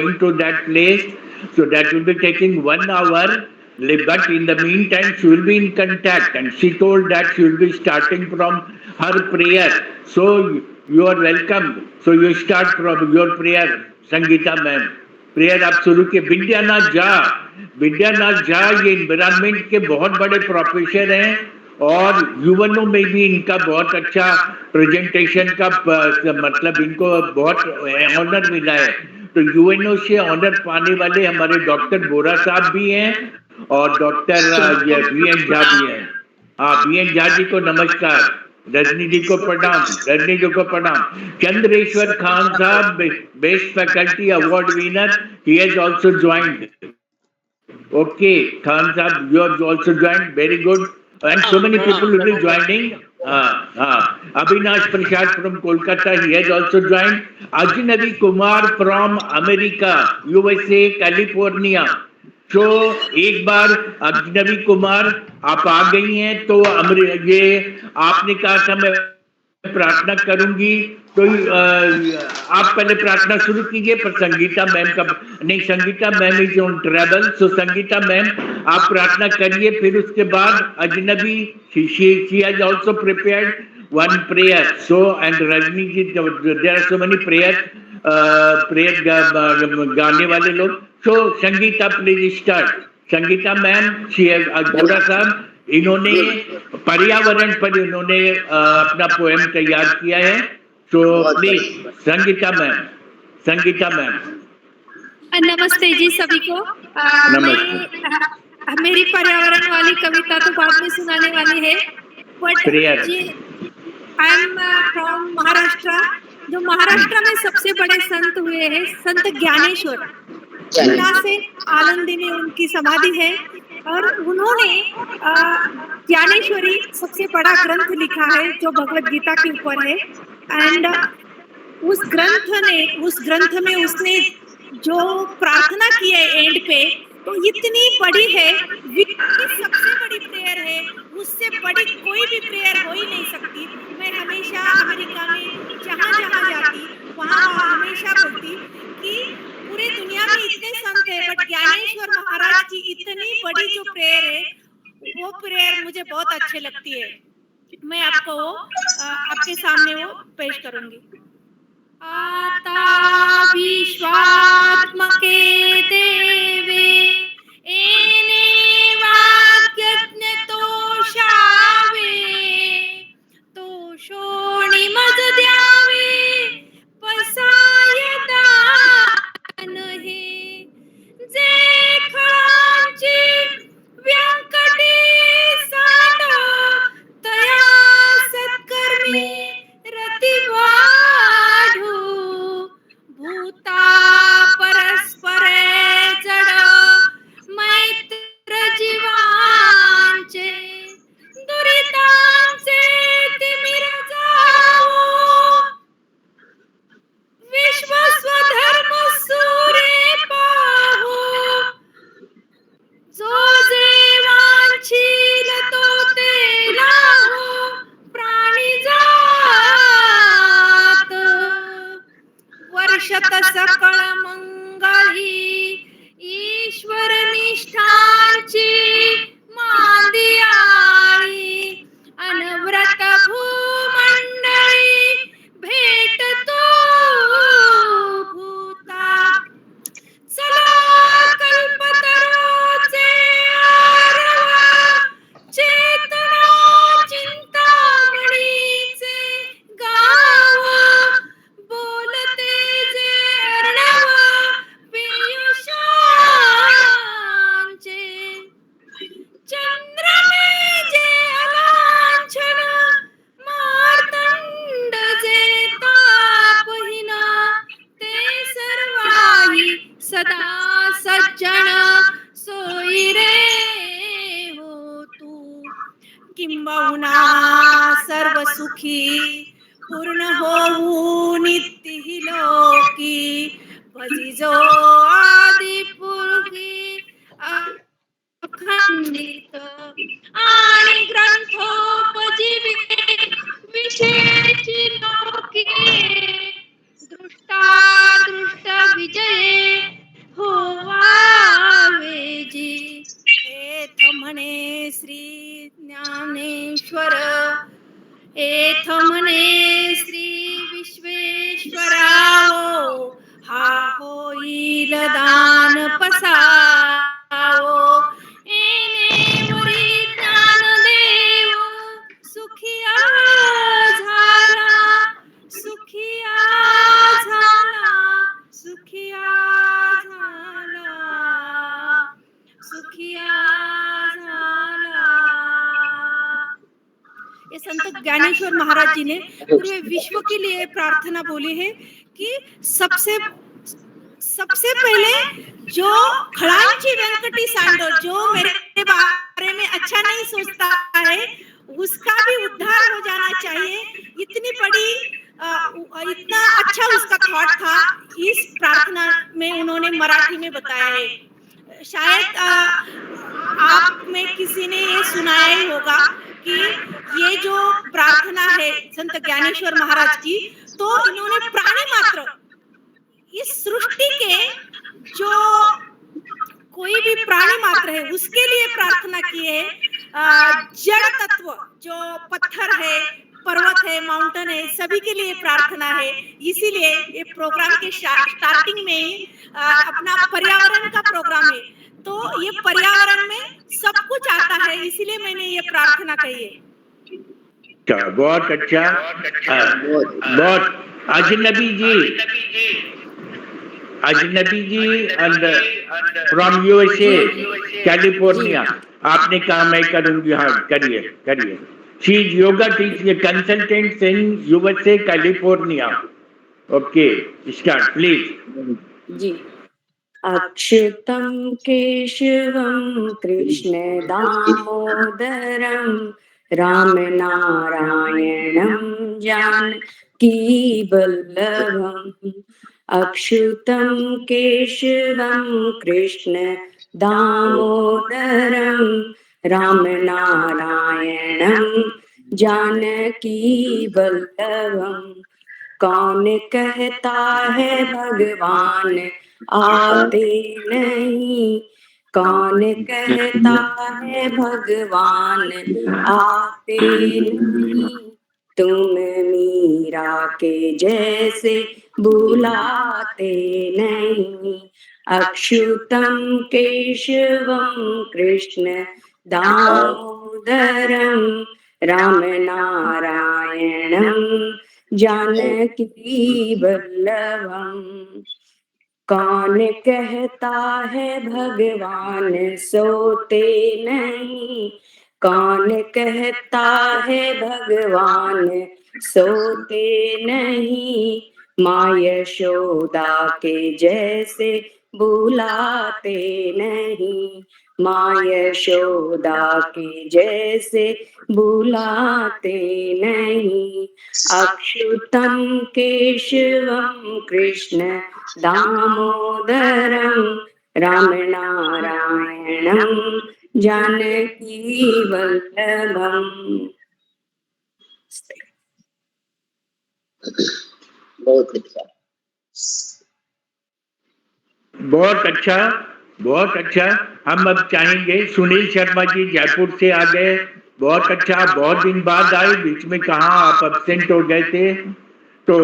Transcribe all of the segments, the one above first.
to that place. So that will be taking 1 hour. But in the meantime, she will be in contact, and she told that she will be starting from her prayer. So you are welcome. So you start from your prayer, Sangeeta ma'am. Prayer आप शुरू किए. विद्यानाथ झा ये environment के बहुत बड़े professor हैं और युवनों में भी इनका बहुत अच्छा प्रेजेंटेशन का मतलब इनको बहुत ऑनर मिला है. तो यूएनओ से ऑनर पाने वाले हमारे डॉक्टर बोरा साहब भी हैं और डॉक्टर बी एन झा भी हैं. हाँ, बी एन झा जी को नमस्कार. रजनी जी को प्रणाम. रजनी जी को प्रणाम. Chandreshwar Khan sahab, best faculty award winner, he has also joined. Okay Khan sahab, you have also joined. Very good. And so many people will be joining. हाँ, Avinash Prasad from Kolkata, he has also joined. Ajnabi Kumar from America, USA, California. तो एक बार अजनबी कुमार आप आ गई हैं तो ये आपने कहा था मैं प्रार्थना करूंगी, तो आप पहले प्रार्थना शुरू कीजिए. पर संगीता मैम का नहीं, Sangeeta ma'am is on travel. So Sangeeta ma'am आप प्रार्थना करिए, फिर उसके बाद अजनबी she has also prepared one prayer. So and Rajni ji, there are so many prayer गाने वाले लोग. So Sangeeta please start. Sangeeta ma'am, she has गोरा साहब, इन्होंने पर्यावरण पर इन्होंने अपना पोएम तैयार किया है. तो please Sangeeta ma'am. Sangeeta ma'am नमस्ते जी सभी को. मेरी पर्यावरण वाली कविता तो बाद में सुनाने वाली है. बट जी आई एम फ्रॉम महाराष्ट्र. जो महाराष्ट्र में सबसे बड़े संत हुए हैं, संत ज्ञानेश्वर. यहाँ से आनंदी में उनकी समाधि है और उन्होंने ज्ञानेश्वरी सबसे बड़ा ग्रंथ लिखा है जो भगवत गीता के ऊपर है. एंड उस ग्रंथ में उसने जो प्रार्थना की है एंड पे, तो इतनी बड़ी है, सबसे बड़ी प्रेयर है. उससे बड़ी कोई भी प्रेयर हो ही नहीं सकती. मैं हमेशा अमेरिका में जहाँ जाती वहाँ हमेशा बोलती कि पूरे दुनिया में इतने संत है, बट ज्ञानेश्वर महाराज की इतनी बड़ी जो प्रेयर है, वो प्रेयर मुझे बहुत अच्छी लगती है. मैं आपको आपके सामने वो पेश करूंगी. आता विश्वात्मके देवे एने वाक्यज्ञ तोषावे, तोषोणि मज द्यावे पसायता नहे. जे खळांची व्यंकटी सांड तया सत्कर्मी रती वाढू. भूता परस्परे जड मैत्र जीवांचे, दुरितांचे तिमिर जावो. विश्व स्वधर्म सूरे पाहो. जो जे वांछील तो ते लाहो. प्राणी जात वर्षत सकळ मंगळी. ईश्वर निष्ठांची मांदियाळी. अनव्रत भूमंडळी भेटतो भूता. चला कल्पतरोचे आरवा, चेतना चिंतामणीचे गाव. बोलते जे अर्णव पीयूषांचे. चंद्रमे जे अलांछन, मार्तंड जे तापहीन. ते सर्वाही सदा सज्जन सोयी रे हो तू. किंबहुना सर्व सुखी पूर्ण होऊ नित्य लोकी. भजिजो आदि पुरुषी अखंडित आणि ग्रंथोपजीविके विशेषी लोकी. दृष्टा दृष्ट विजये शीलदान पसावो, एने वरी ज्ञान देव सुखिया झाला, सुखिया झाला, सुखिया झाला, सुखिया झाला। ये संत ज्ञानेश्वर महाराज जी ने पूरे विश्व के लिए प्रार्थना बोली है कि सबसे पहले जो खड़ांची वेंकटी सांडो, जो मेरे बारे में अच्छा नहीं सोचता है, उसका भी उद्धार हो जाना चाहिए। इतनी बड़ी इतना अच्छा उसका थॉट था, इस प्रार्थना में उन्होंने मराठी में बताया है। शायद आप में किसी ने ये सुनाया ही होगा कि ये जो प्रार्थना है संत ज्ञानेश्वर महाराज की, तो इन्होंने प्राणी मात्र, इस सृष्टि के जो कोई भी प्राणी मात्र है उसके लिए प्रार्थना की है। जड़ तत्व जो पत्थर है, पर्वत है, माउंटेन है, सभी के लिए प्रार्थना है। इसीलिए ये प्रोग्राम के स्टार्टिंग में ही अपना पर्यावरण का प्रोग्राम है, तो ये पर्यावरण में सब कुछ आता है, इसीलिए मैंने ये प्रार्थना कही है। बहुत अच्छा। बहुत Ajnabi ji and from USA California, आपने कहा मैं करूंगी। हाँ, करिए। She is yoga teacher consultant in USA California. Okay, start please ji. अच्युतं केशवं कृष्ण दामोदरं रामनारायणं जानकी वल्लभम्। अच्युतं केशवं कृष्ण दामोदरं रामनारायणं जानकी वल्लभम्। कौन कहता है भगवान आते नहीं, कौन कहता है भगवान आते नहीं, तुम मीरा के जैसे बुलाते नहीं। अच्युतं केशवं कृष्ण दामोदरं रामनारायणं जानकी वल्लभम्। कौन कहता है भगवान सोते नहीं, कौन कहता है भगवान सोते नहीं, माँ यशोदा के जैसे बुलाते नहीं, माँ यशोदा के जैसे बुलाते नहीं। अच्युतं केशवं कृष्ण दामोदरं रामनारायणं जानकी वल्लभम्। बहुत अच्छा। हम अब चाहेंगे, सुनील शर्मा जी जयपुर से आ गए। बहुत अच्छा, बहुत दिन बाद आए, बीच में कहाँ आप एब्सेंट हो गए थे, तो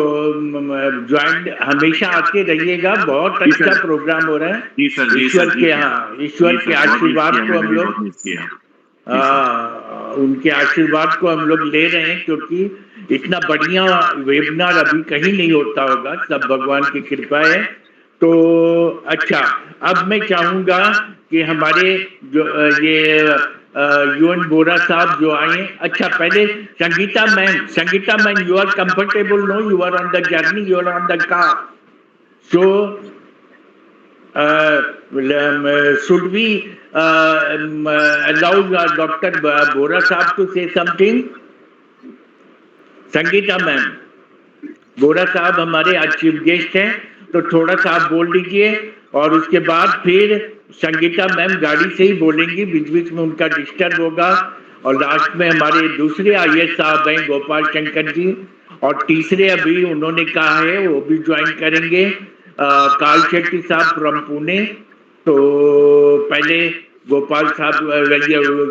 ज्वाइन हमेशा आते रहिएगा। बहुत अच्छा प्रोग्राम हो रहा है। ईश्वर के आशीर्वाद को हम लोग उनके आशीर्वाद को हम लोग ले रहे हैं, क्योंकि इतना बढ़िया वेबिनार अभी कहीं नहीं होता होगा, सब भगवान की कृपा है। तो अच्छा, अब मैं चाहूंगा कि हमारे जो ये यूएन बोरा साहब जो आए। अच्छा, पहले Sangeeta ma'am, you are comfortable? No, you are on the journey, you are on the car, so should we allow Dr. Bora Saab to say something? Sangeeta ma'am, Bora sahab हमारे आज चीफ गेस्ट हैं, तो थोड़ा सा आप बोल लीजिए, और उसके बाद फिर संगीता मैम गाड़ी से ही बोलेंगी, बीच बीच में उनका डिस्टर्ब होगा। और लास्ट में हमारे दूसरे आईएएस साहब हैं गोपाल शंकर जी, और तीसरे अभी उन्होंने कहा है वो भी ज्वाइन करेंगे, काल शेट्टी साहब फ्रॉम पुणे। तो पहले गोपाल साहब,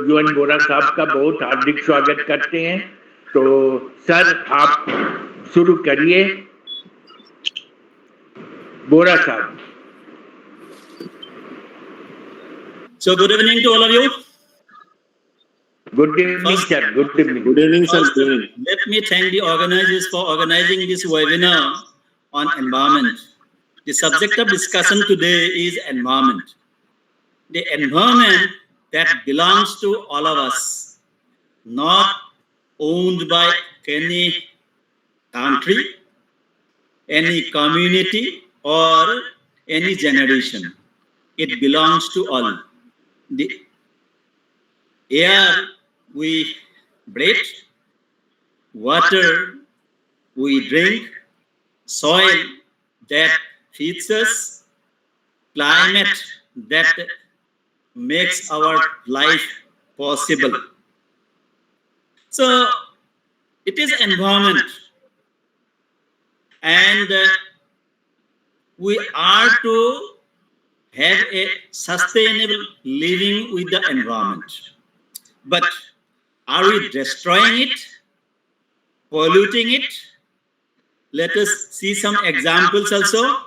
यूएन बोरा साहब का बहुत हार्दिक स्वागत करते हैं। तो सर आप शुरू करिए। बोरा साहब। So good evening to all of you. Good evening, First- sir. Good evening. Good evening, sir. First, Good evening. let me thank the organizers for organizing this webinar on environment. The subject of discussion today is environment. The environment that belongs to all of us, not owned by any country, any community, or any generation. It belongs to all. The air we breathe, water we drink, soil that feeds us, climate that makes our life possible. So it is environment, and we are to have a sustainable living with the environment. But are we destroying it, polluting it? Let us see some examples also.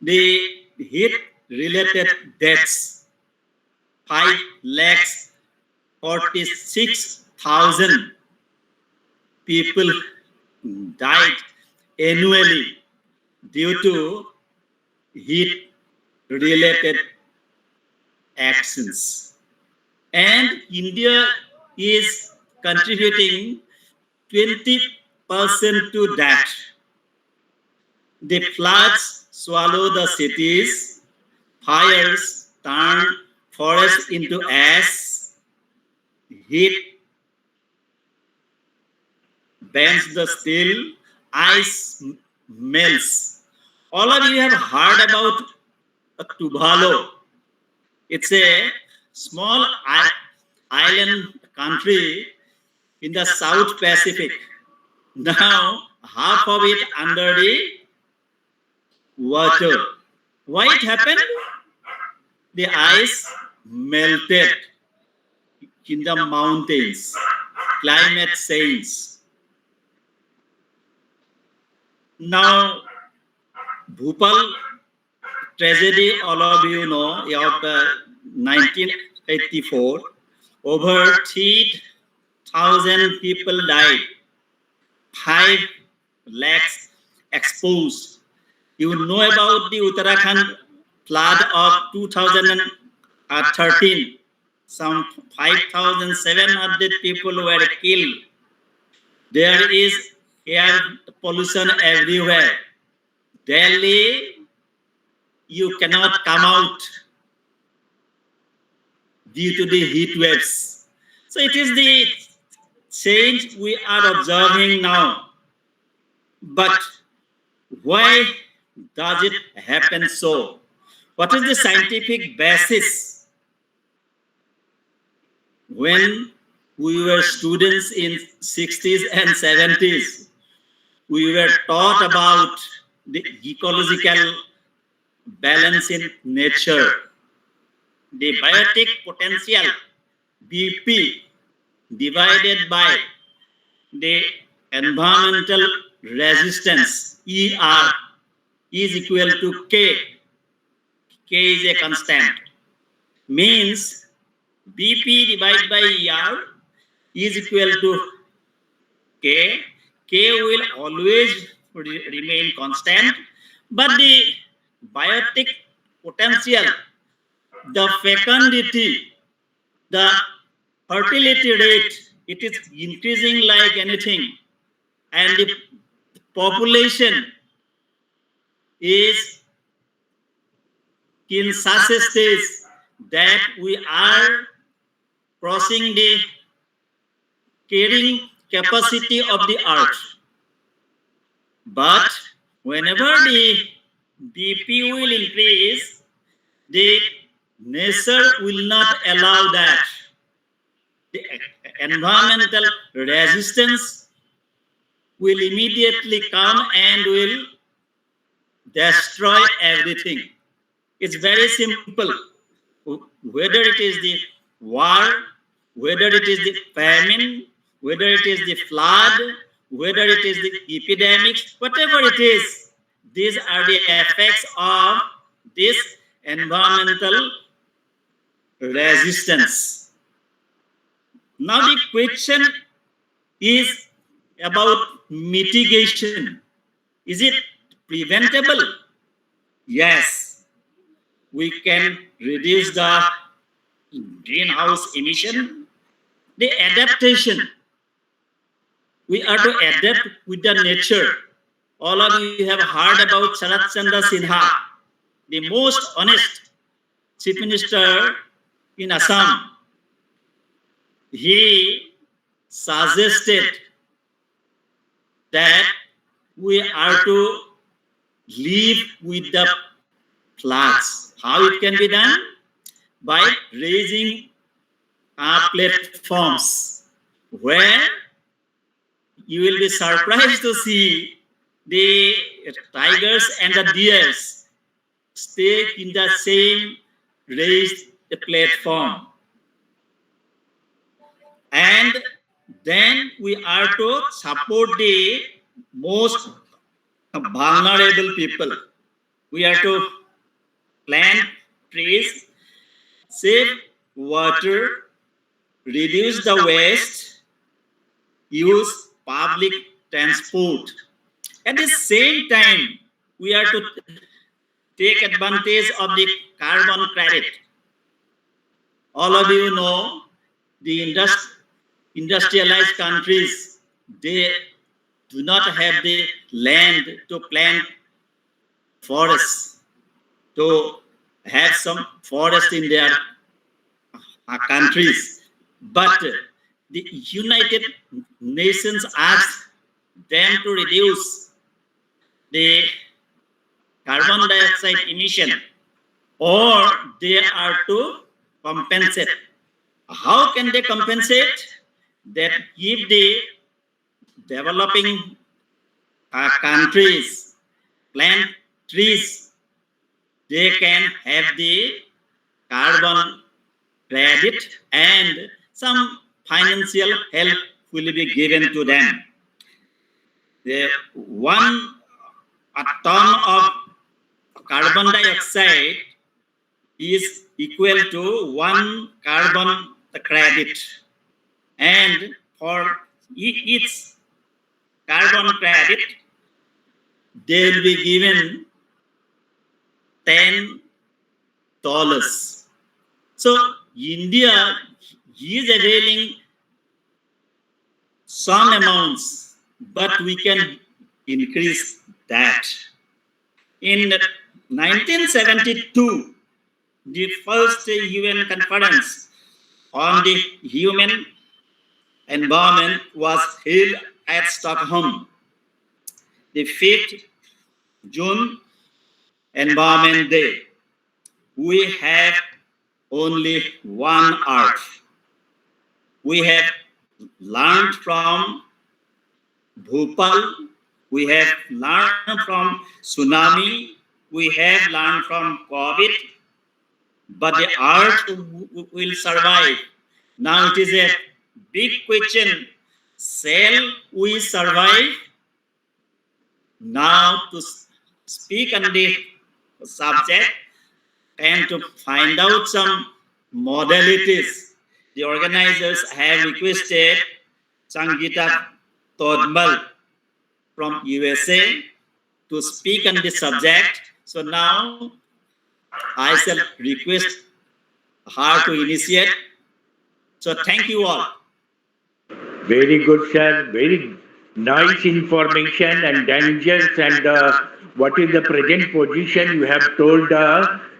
The heat-related deaths, 5,46,000 people died annually due to heat-related actions. And India is contributing 20% to that. The floods swallow the cities, fires turn forests into ash, heat bends the steel, ice melts. All of you have heard about Tuvalu. It's a small island country in the South Pacific. Now, half of it under the water. Why it happened? The ice melted in the mountains. Climate change. Now, Bhopal tragedy, all of you know, of 1984, over 3,000 people died, 5 lakhs exposed. You know about the Uttarakhand flood of 2013. Some 5,700 people were killed. There is air pollution everywhere. Delhi, you cannot come out due to the heat waves. So it is the change we are observing now. But why does it happen so? What is the scientific basis? When we were students in 60s and 70s, we were taught about the ecological balance in nature, the biotic potential, BP, divided by the environmental resistance, ER, is equal to K. K is a constant. Means BP divided by ER is equal to K. K will always remain constant, but the biotic potential, the fecundity, the fertility rate, it is increasing like anything, and the population is in such a stage that we are crossing the carrying capacity of the earth. But whenever the BP will increase, the nature will not allow that. The environmental resistance will immediately come and will destroy everything. It's very simple. Whether it is the war, whether it is the famine, whether it is the flood, whether it is the epidemics, whatever it is, these are the effects of this environmental resistance. Now the question is about mitigation. Is it preventable? Yes, we can reduce the greenhouse emission. The adaptation, we are to adapt with the nature. All of you have heard about Sharat Chandra Sinha, the most honest chief minister in Assam. He suggested that we are to live with the floods. How it can be done? By raising platforms where you will be surprised to see the tigers and the deers stay in the same raised platform. And then we are to support the most vulnerable people. We are to plant trees, save water, reduce the waste, use public transport. At the same time, we are to take advantage of the carbon credit. All of you know the industrialized countries, they do not have the land to plant forests, to have some forest in their countries. But the United Nations asked them to reduce the carbon dioxide emission, or they are to compensate. How can they compensate? That if the developing countries plant trees, they can have the carbon credit and some financial help will be given to them. The 1 ton of carbon dioxide is equal to 1 carbon credit, and for each carbon credit they will be given $10. So India is availing some amounts, but we can increase that. In 1972, the first UN conference on the human environment was held at Stockholm. The 5th June, Environment Day. We have only one Earth. We have learned from Bhopal, we have learned from tsunami, we have learned from COVID, but the Earth will survive. Now it is a big question. Shall we survive? Now to speak on the subject and to find out some modalities, the organizers have requested Sangeeta Todmal from USA to speak on the subject. So now I shall request her to initiate. So thank you all. Very good, sir. Very nice information and dangers and what is the present position you have told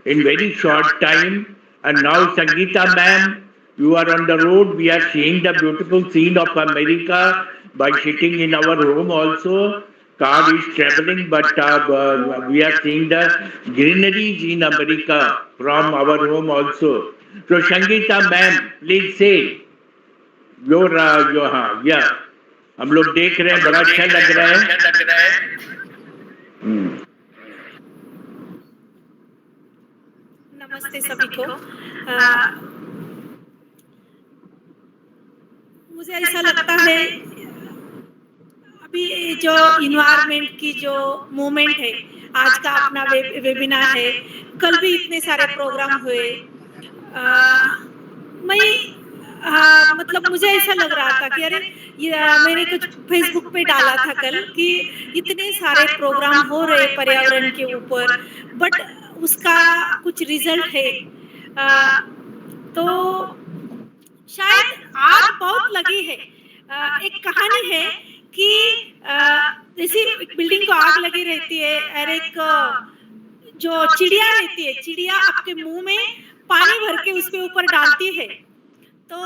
in very short time. And now, Sangeeta ma'am, you are on the road. We are seeing the beautiful scene of America by sitting in our home also. Car is traveling, but we are seeing the greeneries in America from our home also. So, Sangeeta ma'am, please say. yeah, हम लोग देख रहे हैं, बड़ा अच्छा लग रहा है. नमस्ते सभी को. मुझे ऐसा लगता है अभी जो इन्वायरमेंट की जो मूवमेंट है, आज का अपना वेबिनार है, कल भी इतने सारे प्रोग्राम हुए, मैं मतलब मुझे ऐसा लग रहा था कि अरे मैंने कुछ फेसबुक पे डाला था कल कि इतने सारे प्रोग्राम हो रहे पर्यावरण के ऊपर, बट उसका कुछ रिजल्ट है। तो शायद आग बहुत लगी है। एक कहानी है कि जैसे एक बिल्डिंग को आग लगी रहती है और एक जो चिड़िया रहती है, चिड़िया आपके मुंह में पानी भर के उसके ऊपर डालती है। तो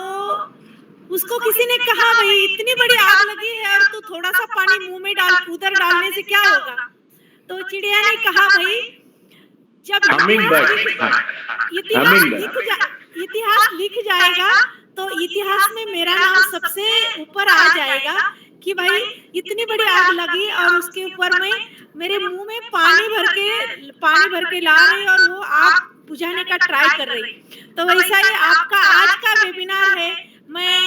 उसको किसी ने कहा भाई इतनी बड़ी आग लगी है और तू थोड़ा सा पानी मुंह में डाल, उधर डालने से क्या होगा? तो चिड़िया ने कहा भाई जब इतिहास लिख जाएगा तो इतिहास में मेरा नाम सबसे ऊपर आ जाएगा कि भाई इतनी बड़ी आग लगी और उसके ऊपर में मेरे मुंह में पानी भर के ला रही और वो आग बुझाने का ट्राई कर रही। तो वैसा ही आपका आज का वेबिनार है। मैं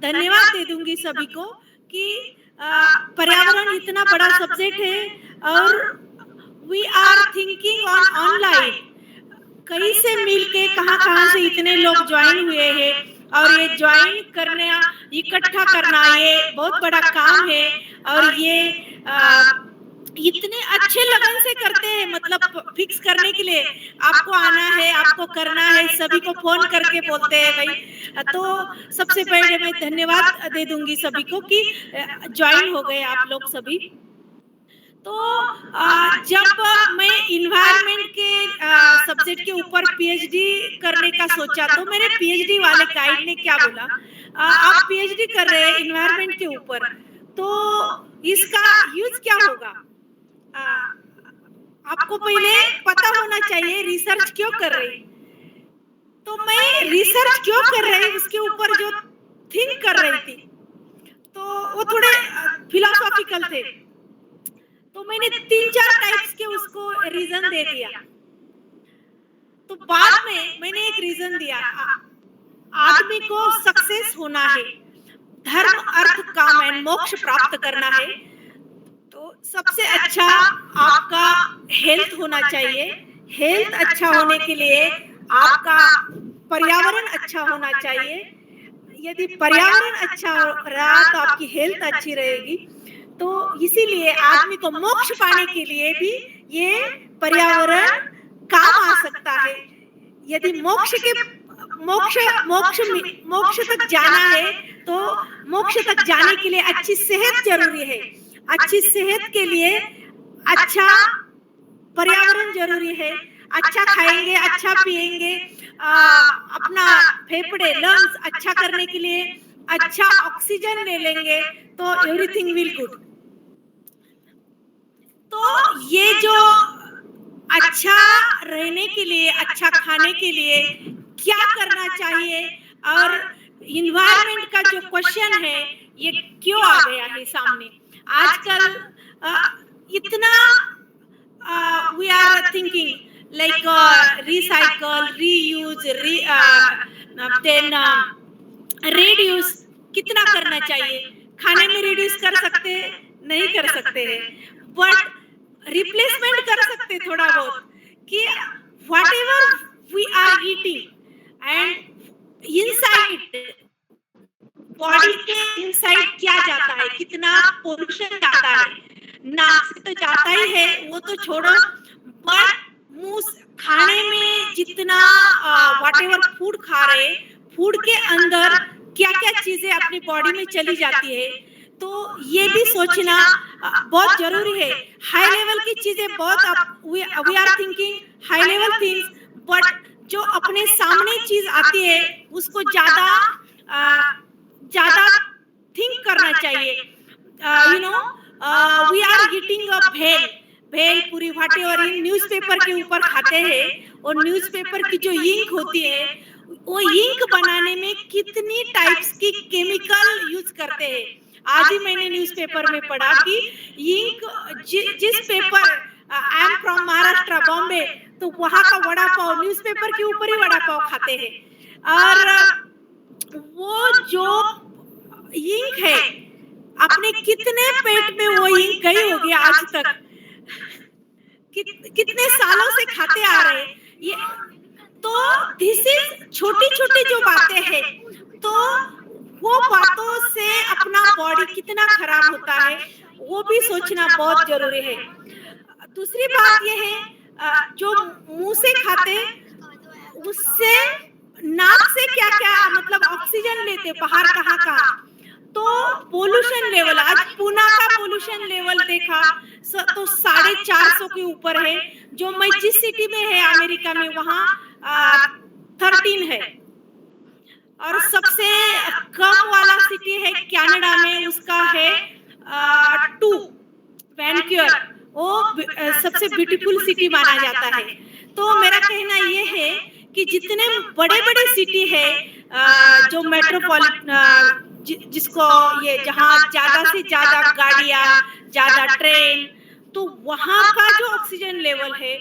धन्यवाद दे दूंगी सभी को कि पर्यावरण इतना बड़ा सब्जेक्ट है और वी आर थिंकिंग ऑनलाइन, कहीं से मिलके कहाँ से इतने लोग ज्वाइन हुए हैं और ये ज्वाइन करने इकट्ठा करना ये बहुत बड़ा काम है। और ये इतने अच्छे लगन से करते हैं, मतलब फिक्स करने के लिए आपको आना है, आपको करना है, सभी को फोन करके बोलते हैं भाई। तो सबसे पहले मैं धन्यवाद दे दूंगी सभी को कि ज्वाइन हो गए आप लोग सभी। तो जब मैं इन्वायरमेंट के सब्जेक्ट के ऊपर पीएचडी करने का सोचा तो मेरे पीएचडी वाले गाइड ने क्या बोला, आप पीएचडी कर रहे हैं इन्वायरमेंट के ऊपर तो इसका यूज क्या होगा? आपको पहले पता होना चाहिए रिसर्च क्यों कर रही। तो मैं रिसर्च क्यों कर रही उसके ऊपर जो थिंक कर रही थी तो वो थोड़े फिलोसॉफिकल थे। तो मैंने 3-4 टाइप्स के उसको रीजन दे दिया। तो बाद में मैंने एक रीजन दिया, आदमी को सक्सेस होना है, धर्म अर्थ काम एंड मोक्ष प्राप्त करना है तो सबसे अच्छा आपका हेल्थ होना चाहिए। हेल्थ अच्छा होने के लिए आपका पर्यावरण अच्छा होना चाहिए। यदि पर्यावरण अच्छा रहा तो आपकी हेल्थ अच्छी रहेगी। तो इसीलिए आदमी को मोक्ष पाने के लिए भी ये पर्यावरण काम आ सकता है। यदि मोक्ष तक जाना है तो मोक्ष तक जाने के लिए अच्छी सेहत जरूरी है। अच्छी सेहत के लिए अच्छा पर्यावरण जरूरी है। अच्छा खाएंगे, अच्छा पिएंगे, अपना फेफड़े लंग्स अच्छा करने के लिए अच्छा ऑक्सीजन ले लेंगे तो एवरीथिंग विल गुड। तो ये जो अच्छा रहने के लिए, अच्छा खाने के लिए क्या करना चाहिए और इन्वायरमेंट का जो क्वेश्चन है ये क्यों आ गया है सामने आजकल इतना we are thinking like recycle, reuse, then reduce कितना करना चाहिए? खाने में रिड्यूस कर सकते हैं? नहीं कर सकते हैं, बट रिप्लेसमेंट कर सकते हैं थोड़ा बहुत कि whatever we are eating and inside body के इनसाइड क्या जाता है, कितना पोल्यूशन जाता है, नाक से तो जाता ही है वो तो छोड़ो, बट मुंह खाने में जितना व्हाटएवर फूड खा रहे, फूड के अंदर क्या क्या चीजें अपनी बॉडी में चली जाती है तो ये भी सोचना बहुत जरूरी है। हाई लेवल की चीजें बहुत we are thinking high level things, but जो अपने सामने चीज आती है उसको ज्यादा थिंक करना चाहिए। You know we are eating a bhel puri whatever in newspaper के ऊपर खाते हैं और न्यूज़पेपर की जो इंक होती है वो इंक बनाने में कितनी टाइप्स की केमिकल यूज करते हैं। आज ही मैंने न्यूज़पेपर में पढ़ा कि इंक जिस paper I am from Maharashtra Bombay तो वहाँ का वड़ा पाव न्यूज़पेपर के ऊपर ही वड़ा पाव खाते हैं और वो जो इंक है अपने कितने पेट में वो इंक गई होगी आज तक, कितने सालों से खाते आ रहे ये। तो दिस इज छोटी छोटी जो बातें हैं, तो वो बातों से अपना बॉडी कितना खराब होता है वो भी सोचना बहुत जरूरी है। दूसरी बात ये है, जो मुंह से खाते उससे नाक से क्या क्या मतलब ऑक्सीजन लेते बाहर कहाँ, तो पोल्यूशन लेवल, आज पूना का पोल्यूशन लेवल देखा तो 450 के ऊपर है। जो मैं जिस सिटी में है अमेरिका में वहाँ 13 है, और सबसे कम वाला सिटी है कनाडा में, उसका है 2 वैंकूवर, वो सबसे ब्यूटीफुल सिटी माना जाता है। तो मेरा कहना ये है कि जितने बड़े बड़े सिटी है जो मेट्रोपॉलिटन जिसको ये जहाँ ज्यादा से ज्यादा गाड़ियां, ज्यादा ट्रेन, तो वहाँ का जो ऑक्सीजन लेवल है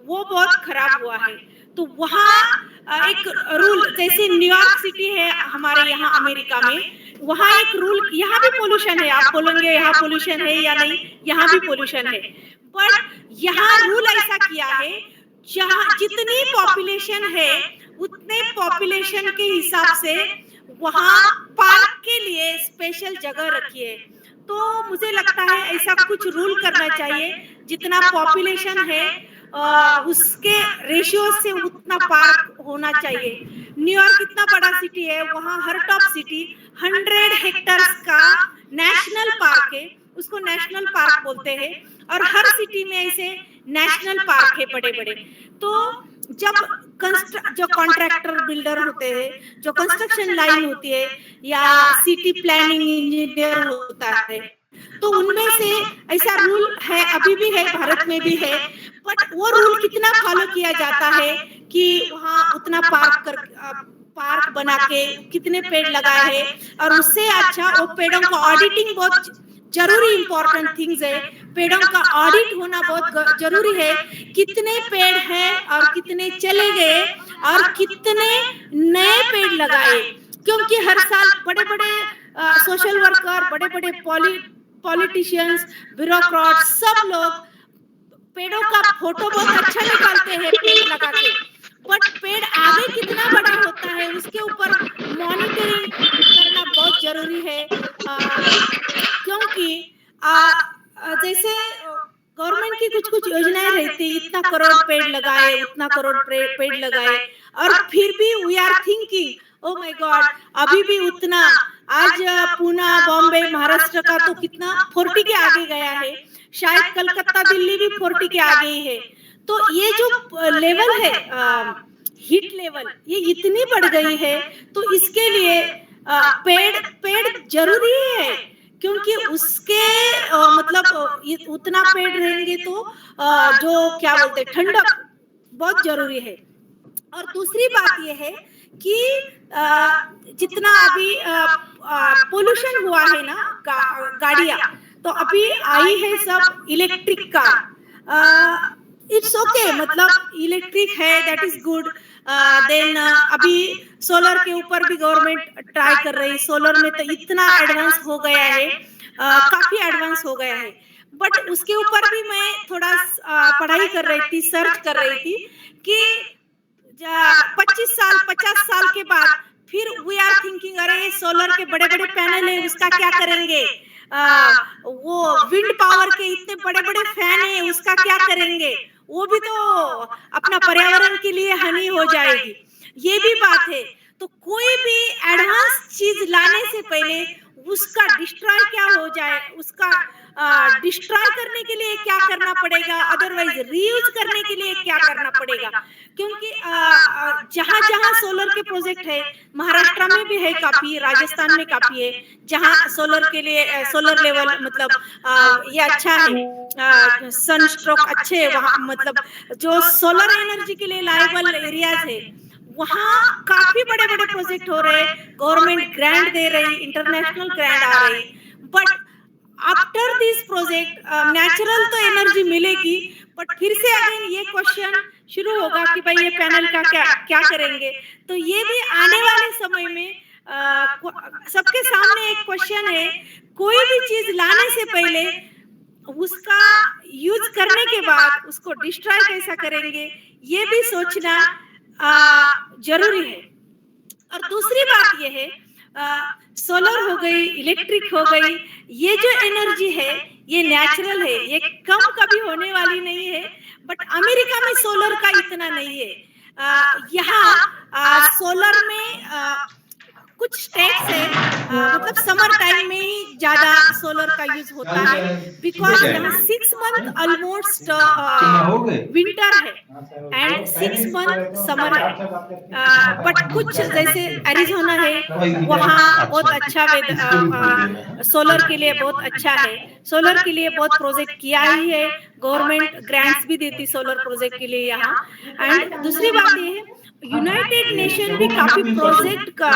वो बहुत खराब हुआ है। तो वहाँ एक रूल, जैसे न्यूयॉर्क सिटी है हमारे यहाँ अमेरिका में, वहाँ एक रूल, यहाँ भी पोल्यूशन है, आप बोलेंगे यहाँ पोल्यूशन है या नहीं, यहाँ भी पोल्यूशन है, बट यहाँ रूल ऐसा किया है जहाँ जितनी पॉपुलेशन है उतने पॉपुलेशन के हिसाब से वहाँ पार्क के लिए स्पेशल जगह रखी है। तो मुझे लगता है ऐसा कुछ रूल करना चाहिए, जितना पॉपुलेशन है उसके रेशियो से उतना पार्क होना चाहिए। न्यूयॉर्क इतना बड़ा सिटी है, वहाँ हर टॉप सिटी 100 हेक्टेयर्स का नेशनल पार्क है, उसको नेशनल पार्क बोलते हैं, और हर सिटी में ऐसे नेशनल पार्क है बड़े बड़े। तो जब जो कॉन्ट्रैक्टर बिल्डर होते हैं, जो कंस्ट्रक्शन लाइन होती है, या सिटी प्लानिंग इंजीनियर होता है, तो उनमें से ऐसा रूल है, अभी भी है, भारत में भी है, बट वो रूल कितना फॉलो किया जाता है कि वहाँ उतना पार्क बना के कितने पेड़ लगाए हैं, और उससे अच्छा वो पेड़ों का ऑडिटिंग बहुत जरूरी इंपॉर्टेंट थिंग्स है। पेड़ों का ऑडिट होना बहुत जरूरी है, कितने पेड़ हैं और कितने चले गए और कितने नए पेड़ लगाए, क्योंकि हर साल बड़े बड़े सोशल वर्कर, बड़े बड़े पॉलिटिशियंस, ब्यूरोक्रेट, सब लोग पेड़ों का फोटो बहुत अच्छा निकालते हैं पेड़ लगा के, बट पेड़ आगे कितना बड़ा होता है उसके ऊपर मॉनिटरिंग करना बहुत जरूरी है। क्योंकि जैसे गवर्नमेंट की कुछ कुछ योजनाएं रहती, इतना करोड़ पेड़ लगाए, उतना करोड़ पेड़ लगाए, और फिर भी we are thinking oh my God अभी भी उतना, आज पुणे, बॉम्बे, महाराष्ट्र का तो कितना 40 के आगे गया है, शायद कलकत्ता, दिल्ली भी 40 के आगे ही है। तो ये जो लेवल है हीट लेवल, ये इतनी बढ़ गई है, तो इसके लिए पेड़ जरूरी है, क्योंकि उसके मतलब उतना पेड़ रहेंगे तो जो क्या बोलते हैं ठंडक बहुत जरूरी है। और दूसरी बात ये है कि जितना अभी पोल्यूशन हुआ है ना, गाड़ियां तो अभी आई है सब इलेक्ट्रिक कार, इट्स ओके, मतलब इलेक्ट्रिक है, दैट इज गुड। देन अभी सोलर के ऊपर भी गवर्नमेंट ट्राई कर रही है, सोलर में तो इतना एडवांस हो गया है, काफी एडवांस हो गया है, बट उसके ऊपर भी मैं थोड़ा पढ़ाई कर रही थी, सर्च कर रही थी कि 25 साल 50 साल के बाद फिर वी आर थिंकिंग, अरे सोलर के बड़े बड़े पैनल है उसका क्या करेंगे, वो विंड पावर के इतने बड़े बड़े फैन है उसका क्या करेंगे, वो भी तो अपना पर्यावरण के लिए हानि हो जाएगी, ये भी बात है। तो कोई भी एडवांस चीज लाने से पहले उसका डिस्ट्रॉय क्या हो जाए, उसका डिस्ट्रॉय करने के लिए क्या करना पड़ेगा, अदरवाइज रीयूज करने के लिए क्या करना पड़ेगा, क्योंकि जहां जहां सोलर के प्रोजेक्ट है, महाराष्ट्र में भी है काफी, राजस्थान में काफी है, जहां सोलर के लिए सोलर लेवल मतलब ये अच्छा है, सन स्ट्रोक अच्छे है वहां, मतलब जो सोलर एनर्जी के लिए लायबल एरियाज है वहाँ काफी बड़े बड़े प्रोजेक्ट हो रहे हैं, गवर्नमेंट ग्रांट दे रही, इंटरनेशनल ग्रांट आ रही, but after this project natural तो एनर्जी मिलेगी, बट फिर से अगेन ये क्वेश्चन शुरू होगा कि भाई ये पैनल का क्या करेंगे। तो ये भी आने वाले समय में सबके सामने एक क्वेश्चन है, कोई भी चीज लाने से पहले उसका यूज करने के बाद उसको डिस्ट्रॉय कैसा करेंगे, ये भी सोचना जरूरी है। और दूसरी बात ये है, सोलर हो गई, इलेक्ट्रिक हो गई, ये जो एनर्जी है ये नेचुरल है, ये कम कभी होने वाली नहीं है। बट अमेरिका में सोलर का इतना नहीं है। यहाँ सोलर में कुछ स्टेट्स है, मतलब समर टाइम में ही ज्यादा सोलर का यूज होता है, बिकॉज यहाँ 6 मंथ ऑलमोस्ट विंटर है एंड 6 मंथ समर है। बट कुछ जैसे एरिज़ोना है, वहाँ बहुत अच्छा सोलर के लिए बहुत अच्छा है। सोलर के लिए बहुत प्रोजेक्ट किया ही है, गवर्नमेंट ग्रांट्स भी देती सोलर प्रोजेक्ट के लिए यहाँ। एंड दूसरी बात ये है, यूनाइटेड नेशन भी काफी प्रोजेक्ट का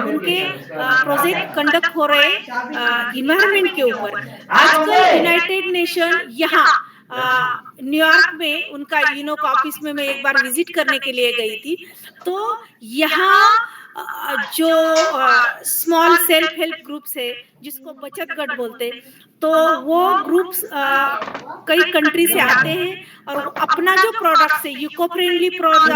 उनके प्रोजेक्ट कंडक्ट हो रहे इन्वायरमेंट के ऊपर। आजकल यूनाइटेड नेशन यहाँ न्यूयॉर्क में उनका यूनोक ऑफिस में मैं एक बार विजिट करने के लिए गई थी, तो यहाँ जो स्मॉल सेल्फ हेल्प ग्रुप्स है, जिसको बचत गट बोलते, तो वो ग्रुप्स कई कंट्री से आते हैं और अपना जो प्रोडक्ट्स है, इको फ्रेंडली प्रोडक्ट्स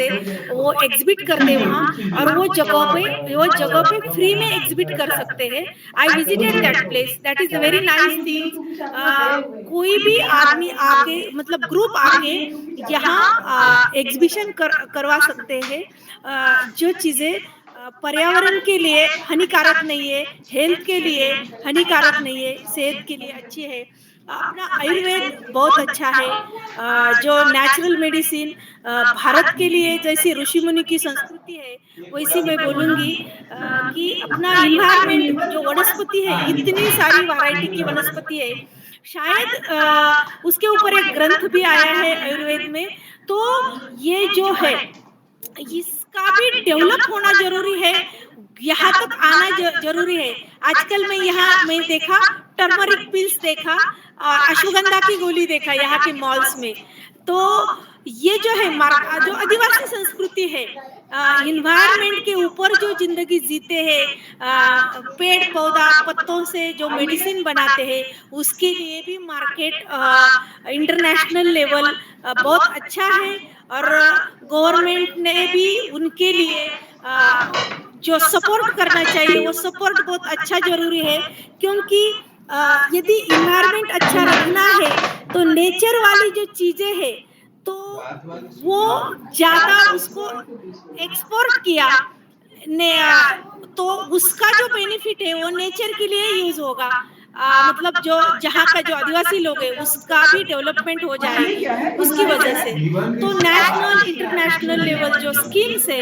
है, वो एग्जिबिट करते हैं वहाँ, और वो जगह पे फ्री में एग्जिबिट कर सकते हैं। I visited that place, that is a very nice thing. कोई भी आदमी आके, मतलब ग्रुप आके यहाँ एग्जिबिशन करवा सकते हैं, जो चीजें पर्यावरण के लिए हानिकारक नहीं है, हेल्थ के लिए हानिकारक नहीं है, सेहत के लिए अच्छी है। अपना आयुर्वेद बहुत अच्छा है, जो नेचुरल मेडिसिन भारत के लिए जैसी ऋषि मुनि की संस्कृति है, वैसी मैं बोलूँगी कि अपना इन्वायरमेंट जो वनस्पति है, इतनी सारी वैरायटी की वनस्पति है, शायद उसके ऊपर एक ग्रंथ भी आया है आयुर्वेद में। तो ये जो है, इसका भी डेवलप होना जरूरी है, यहाँ तक आना जरूरी है। आजकल मैं देखा टर्मरिक पिल्स देखा, अश्वगंधा की गोली देखा यहाँ के मॉल्स में। तो ये जो है जो आदिवासी संस्कृति है, इन्वायरमेंट के ऊपर जो जिंदगी जीते हैं, पेड़ पौधा पत्तों से जो मेडिसिन बनाते हैं, उसके लिए भी मार्केट इंटरनेशनल लेवल बहुत अच्छा है। और गवर्नमेंट ने भी उनके लिए जो सपोर्ट करना चाहिए, वो सपोर्ट बहुत अच्छा जरूरी है, क्योंकि यदि इन्वायरमेंट अच्छा रखना है तो नेचर वाली जो चीजें हैं, तो वो ज्यादा उसको एक्सपोर्ट किया ने, तो उसका जो बेनिफिट है वो नेचर के लिए यूज होगा। मतलब जो जहाँ का जो आदिवासी लोग है, उसका भी डेवलपमेंट हो जाएगी उसकी वजह से। तो नेशनल इंटरनेशनल लेवल जो स्कीम्स है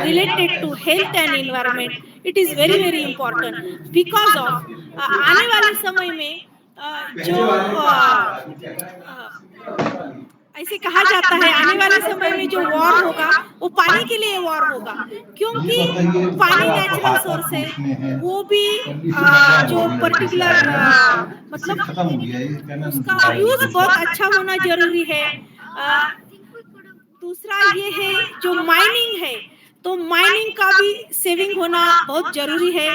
related to health and environment, it is very very important, because of आने वाले समय में जो ऐसे कहा जाता है, आने वाले समय में जो वॉर होगा वो पानी के लिए वॉर होगा, क्योंकि पानी नेचुरल सोर्स है, वो भी जो पर्टिकुलर मतलब उसका यूज बहुत अच्छा होना जरूरी है। दूसरा ये है जो माइनिंग है, तो माइनिंग का भी सेविंग होना बहुत जरूरी है।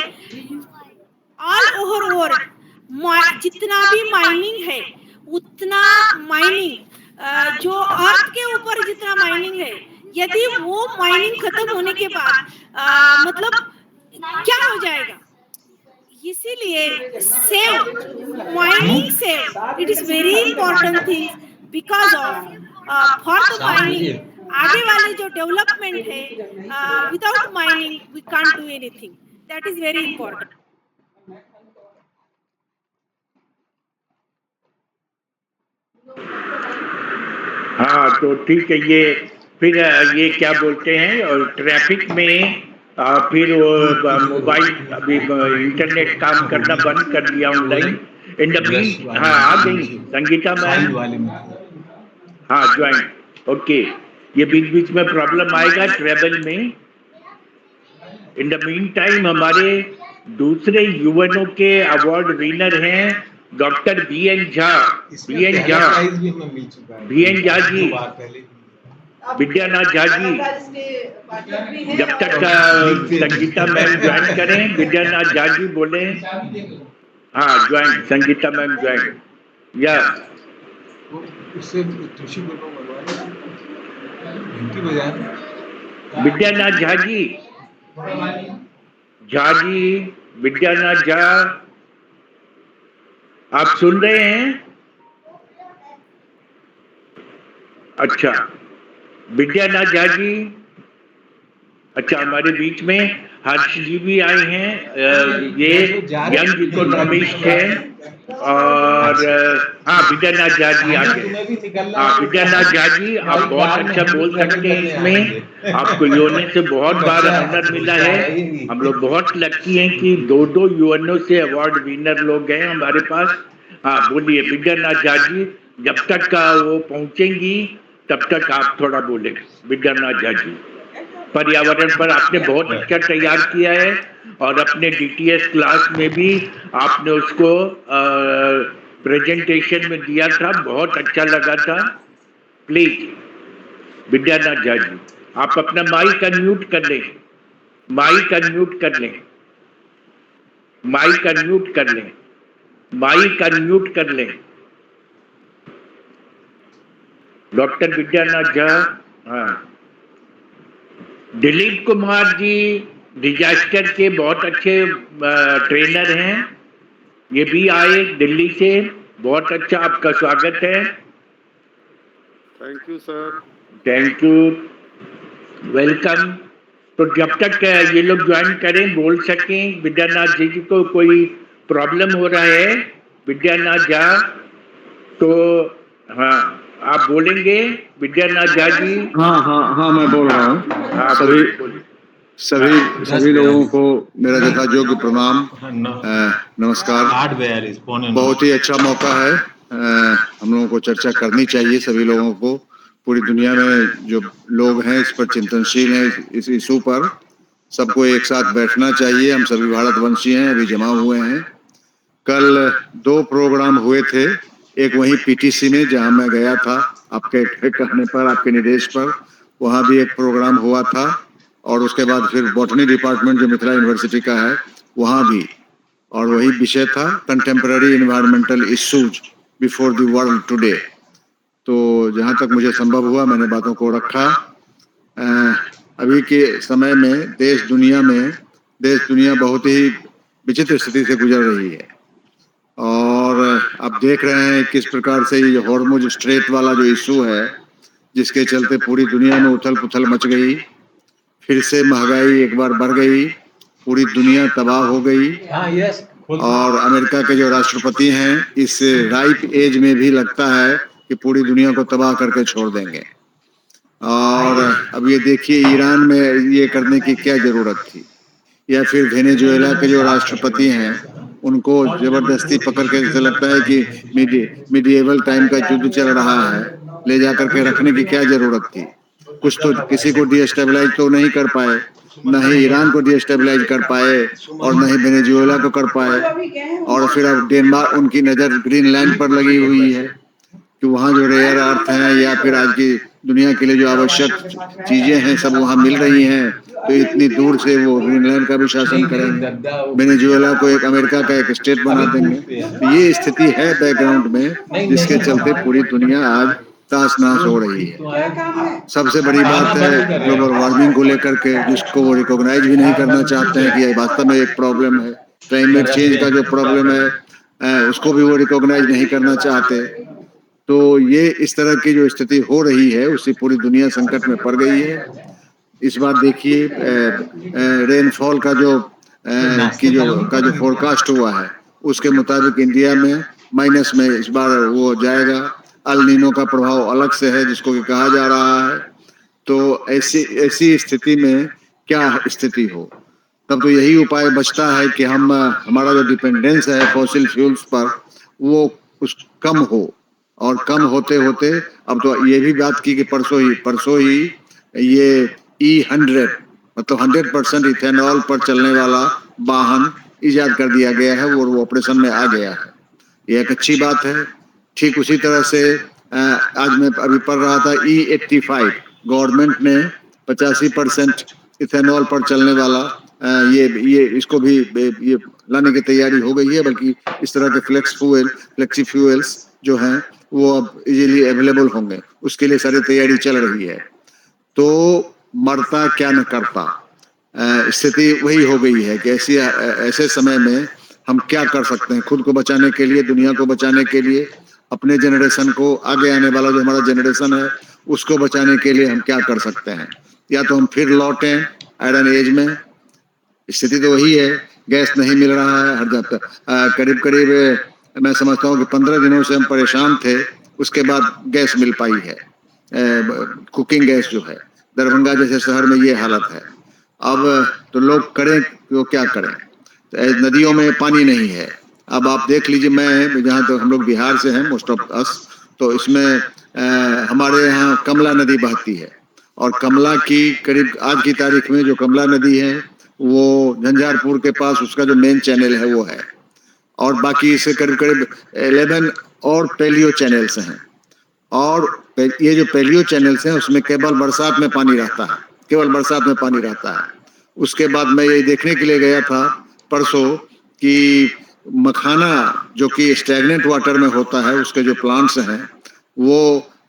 ऑल ओवर वर्ल्ड जितना भी माइनिंग है, उतना माइनिंग जो अर्थ के ऊपर जितना माइनिंग है, यदि वो माइनिंग खत्म होने के बाद मतलब क्या हो जाएगा, इसीलिए save mining save, it is very important thing, because of for the mining आगे वाले जो डेवलपमेंट है, without mining we can't do anything, that is very important. हाँ, तो ठीक है। ये फिर ये क्या बोलते हैं, और ट्रैफिक में फिर वो मोबाइल अभी इंटरनेट काम करना बंद कर दिया ऑनलाइन। इन द मीन, हाँ आ गई संगीता मैम, हाँ ज्वाइन, ओके। ये बीच बीच में प्रॉब्लम आएगा ट्रेवल में। इन द मीन टाइम हमारे दूसरे यूएनओ के अवार्ड विनर हैं डॉक्टर बी.एन. झा जी, विद्यानाथ झा जी। जब तक संगीता मैम ज्वाइन करें, विद्यानाथ झा जी बोले। हाँ ज्वाइन, संगीता मैम ज्वाइन, या विद्यानाथ झा जी, विद्यानाथ झा, आप सुन रहे हैं? अच्छा, विद्यानाथ झा जी, अच्छा, हमारे बीच में हर्ष जी भी आए हैं। ये यंग इकोनॉमिस्ट हैं और हाँ, विद्यानाथ झा जी आ गए। हाँ, विद्यानाथ झा जी, आप बहुत अच्छा बोल सकते हैं इसमें, आपको यूएनओ से बहुत बार ऑनर मिला है। हम लोग बहुत लकी हैं कि दो यूएनओ से अवार्ड विनर लोग हैं हमारे पास। हाँ, बोलिए विद्यानाथ झा जी, जब तक वो पहुंचेंगी तब तक आप थोड़ा बोले। विद्यानाथ झा जी, पर्यावरण पर आपने बहुत अच्छा तैयार किया है और अपने डीटीएस क्लास में भी आपने उसको प्रेजेंटेशन में दिया था, बहुत अच्छा लगा था। प्लीज विद्यानाथ झा जी, आप अपना माइक अनम्यूट कर लें, माइक अनम्यूट कर लें, माइक अनम्यूट कर लें, माइक अनम्यूट कर लें। डॉक्टर विद्यानाथ झा, हाँ। दिलीप कुमार जी डिजास्टर के बहुत अच्छे ट्रेनर हैं, ये भी आए दिल्ली से, बहुत अच्छा, आपका स्वागत है। Thank you sir. Thank you, welcome. तो जब तक ये लोग ज्वाइन करें, बोल सकें, विद्यानाथ जी को कोई प्रॉब्लम हो रहा है, विद्यानाथ झा, तो हाँ आप बोलेंगे विद्यानाथ झा जी? हाँ मैं बोल रहा हूँ। हाँ, सभी लोगों को मेरा जथा योग्य प्रणाम, नमस्कार। बहुत ही अच्छा मौका है, हम लोगों को चर्चा करनी चाहिए। सभी लोगों को, पूरी दुनिया में जो लोग हैं इस पर चिंतनशील हैं, इस इशू पर, सबको एक साथ बैठना चाहिए। हम सभी भारतवंशी हैं, अभी जमा हुए हैं। कल 2 प्रोग्राम हुए थे, एक वहीं पीटीसी में जहां मैं गया था, आपके कहने पर, आपके निर्देश पर, वहां भी एक प्रोग्राम हुआ था, और उसके बाद फिर बॉटनी डिपार्टमेंट जो मिथिला यूनिवर्सिटी का है वहां भी, और वही विषय था contemporary environmental issues before the world today. तो जहां तक मुझे संभव हुआ मैंने बातों को रखा। अभी के समय में देश दुनिया बहुत ही विचित्र स्थिति से गुजर रही है, और आप देख रहे हैं किस प्रकार से ये हॉर्मुज स्ट्रेट वाला जो इशू है, जिसके चलते पूरी दुनिया में उथल पुथल मच गई, फिर से महंगाई एक बार बढ़ गई, पूरी दुनिया तबाह हो गई, और अमेरिका के जो राष्ट्रपति हैं इस राइप एज में भी लगता है कि पूरी दुनिया को तबाह करके छोड़ देंगे। और अब ये देखिए ईरान में ये करने की क्या जरूरत थी, या फिर वेनेजुएला के जो राष्ट्रपति हैं उनको जबरदस्ती पकड़ के, जैसे लगता है कि मिडिएवल टाइम का युद्ध चल रहा है, ले जाकर के रखने की क्या जरूरत थी। कुछ तो किसी को डिस्टेबलाइज तो नहीं कर पाए, न ही ईरान को डिस्टेबलाइज कर पाए और न ही वेनेजुएला को कर पाए, और फिर अब डेनमार्क, उनकी नज़र ग्रीनलैंड पर लगी हुई है कि वहाँ जो रेयर अर्थ हैं या फिर आज की दुनिया के लिए जो आवश्यक चीजें हैं सब वहाँ मिल रही हैं, तो इतनी दूर से वो ग्रीनलैंड का भी शासन करेंगे, वेनेजुएला को एक अमेरिका का एक स्टेट बना देंगे। तो ये स्थिति है बैकग्राउंड में, जिसके चलते पूरी दुनिया आज ताश नाश हो रही है। सबसे बड़ी बात है ग्लोबल वार्मिंग को लेकर के, जिसको वो रिकॉग्नाइज भी नहीं करना चाहते हैं कि ये वास्तव में एक प्रॉब्लम है। क्लाइमेट चेंज का जो प्रॉब्लम है उसको भी वो रिकॉग्नाइज नहीं करना चाहते। तो ये इस तरह की जो स्थिति हो रही है उससे पूरी दुनिया संकट में पड़ गई है। इस बार देखिए रेनफॉल का जो फोरकास्ट हुआ है उसके मुताबिक इंडिया में माइनस में इस बार वो जाएगा। अल नीनो का प्रभाव अलग से है जिसको कि कहा जा रहा है। तो ऐसी स्थिति में क्या स्थिति हो, तब तो यही उपाय बचता है कि हम हमारा जो डिपेंडेंस है फॉसिल फ्यूल्स पर वो कुछ कम हो, और कम होते होते अब तो ये भी बात की कि परसों ही ये E100 मतलब 100% इथेनॉल पर चलने वाला वाहन इजाद कर दिया गया है, वो ऑपरेशन में आ गया है। ये एक अच्छी बात है। ठीक उसी तरह से आज मैं अभी पढ़ रहा था E85 गवर्नमेंट ने 85% इथेनॉल पर चलने वाला ये इसको भी ये लाने की तैयारी हो गई है, बल्कि इस तरह के फ्लेक्सी फ्यूल्स जो हैं वो अब इजीली अवेलेबल होंगे, उसके लिए सारी तैयारी चल रही है। तो मरता क्या न करता। स्थिति वही हो गई है कि ऐसे समय में हम क्या कर सकते हैं खुद को बचाने के लिए, दुनिया को बचाने के लिए, अपने जनरेशन को, आगे आने वाला जो हमारा जनरेशन है उसको बचाने के लिए हम क्या कर सकते हैं। या तो हम फिर लौटें आयरन एज में, स्थिति तो वही है, गैस नहीं मिल रहा है हर जगह। करीब करीब मैं समझता हूँ कि 15 दिनों से हम परेशान थे, उसके बाद गैस मिल पाई है, कुकिंग गैस जो है। दरभंगा जैसे शहर में ये हालत है। अब तो लोग करें तो क्या करें, तो नदियों में पानी नहीं है। अब आप देख लीजिए, मैं जहाँ तो हम लोग बिहार से हैं मोस्ट ऑफ अस, तो इसमें हमारे यहाँ कमला नदी बहती है, और कमला की करीब आज की तारीख में जो कमला नदी है वो झंझारपुर के पास उसका जो मेन चैनल है वो है, और बाकी इसे करीब करीब 11 और पैलियो चैनल्स हैं। और ये जो पैलियो चैनल्स हैं उसमें केवल बरसात में पानी रहता है, केवल बरसात में पानी रहता है। उसके बाद मैं ये देखने के लिए गया था परसों कि मखाना जो कि स्टैग्नेंट वाटर में होता है, उसके जो प्लांट्स हैं वो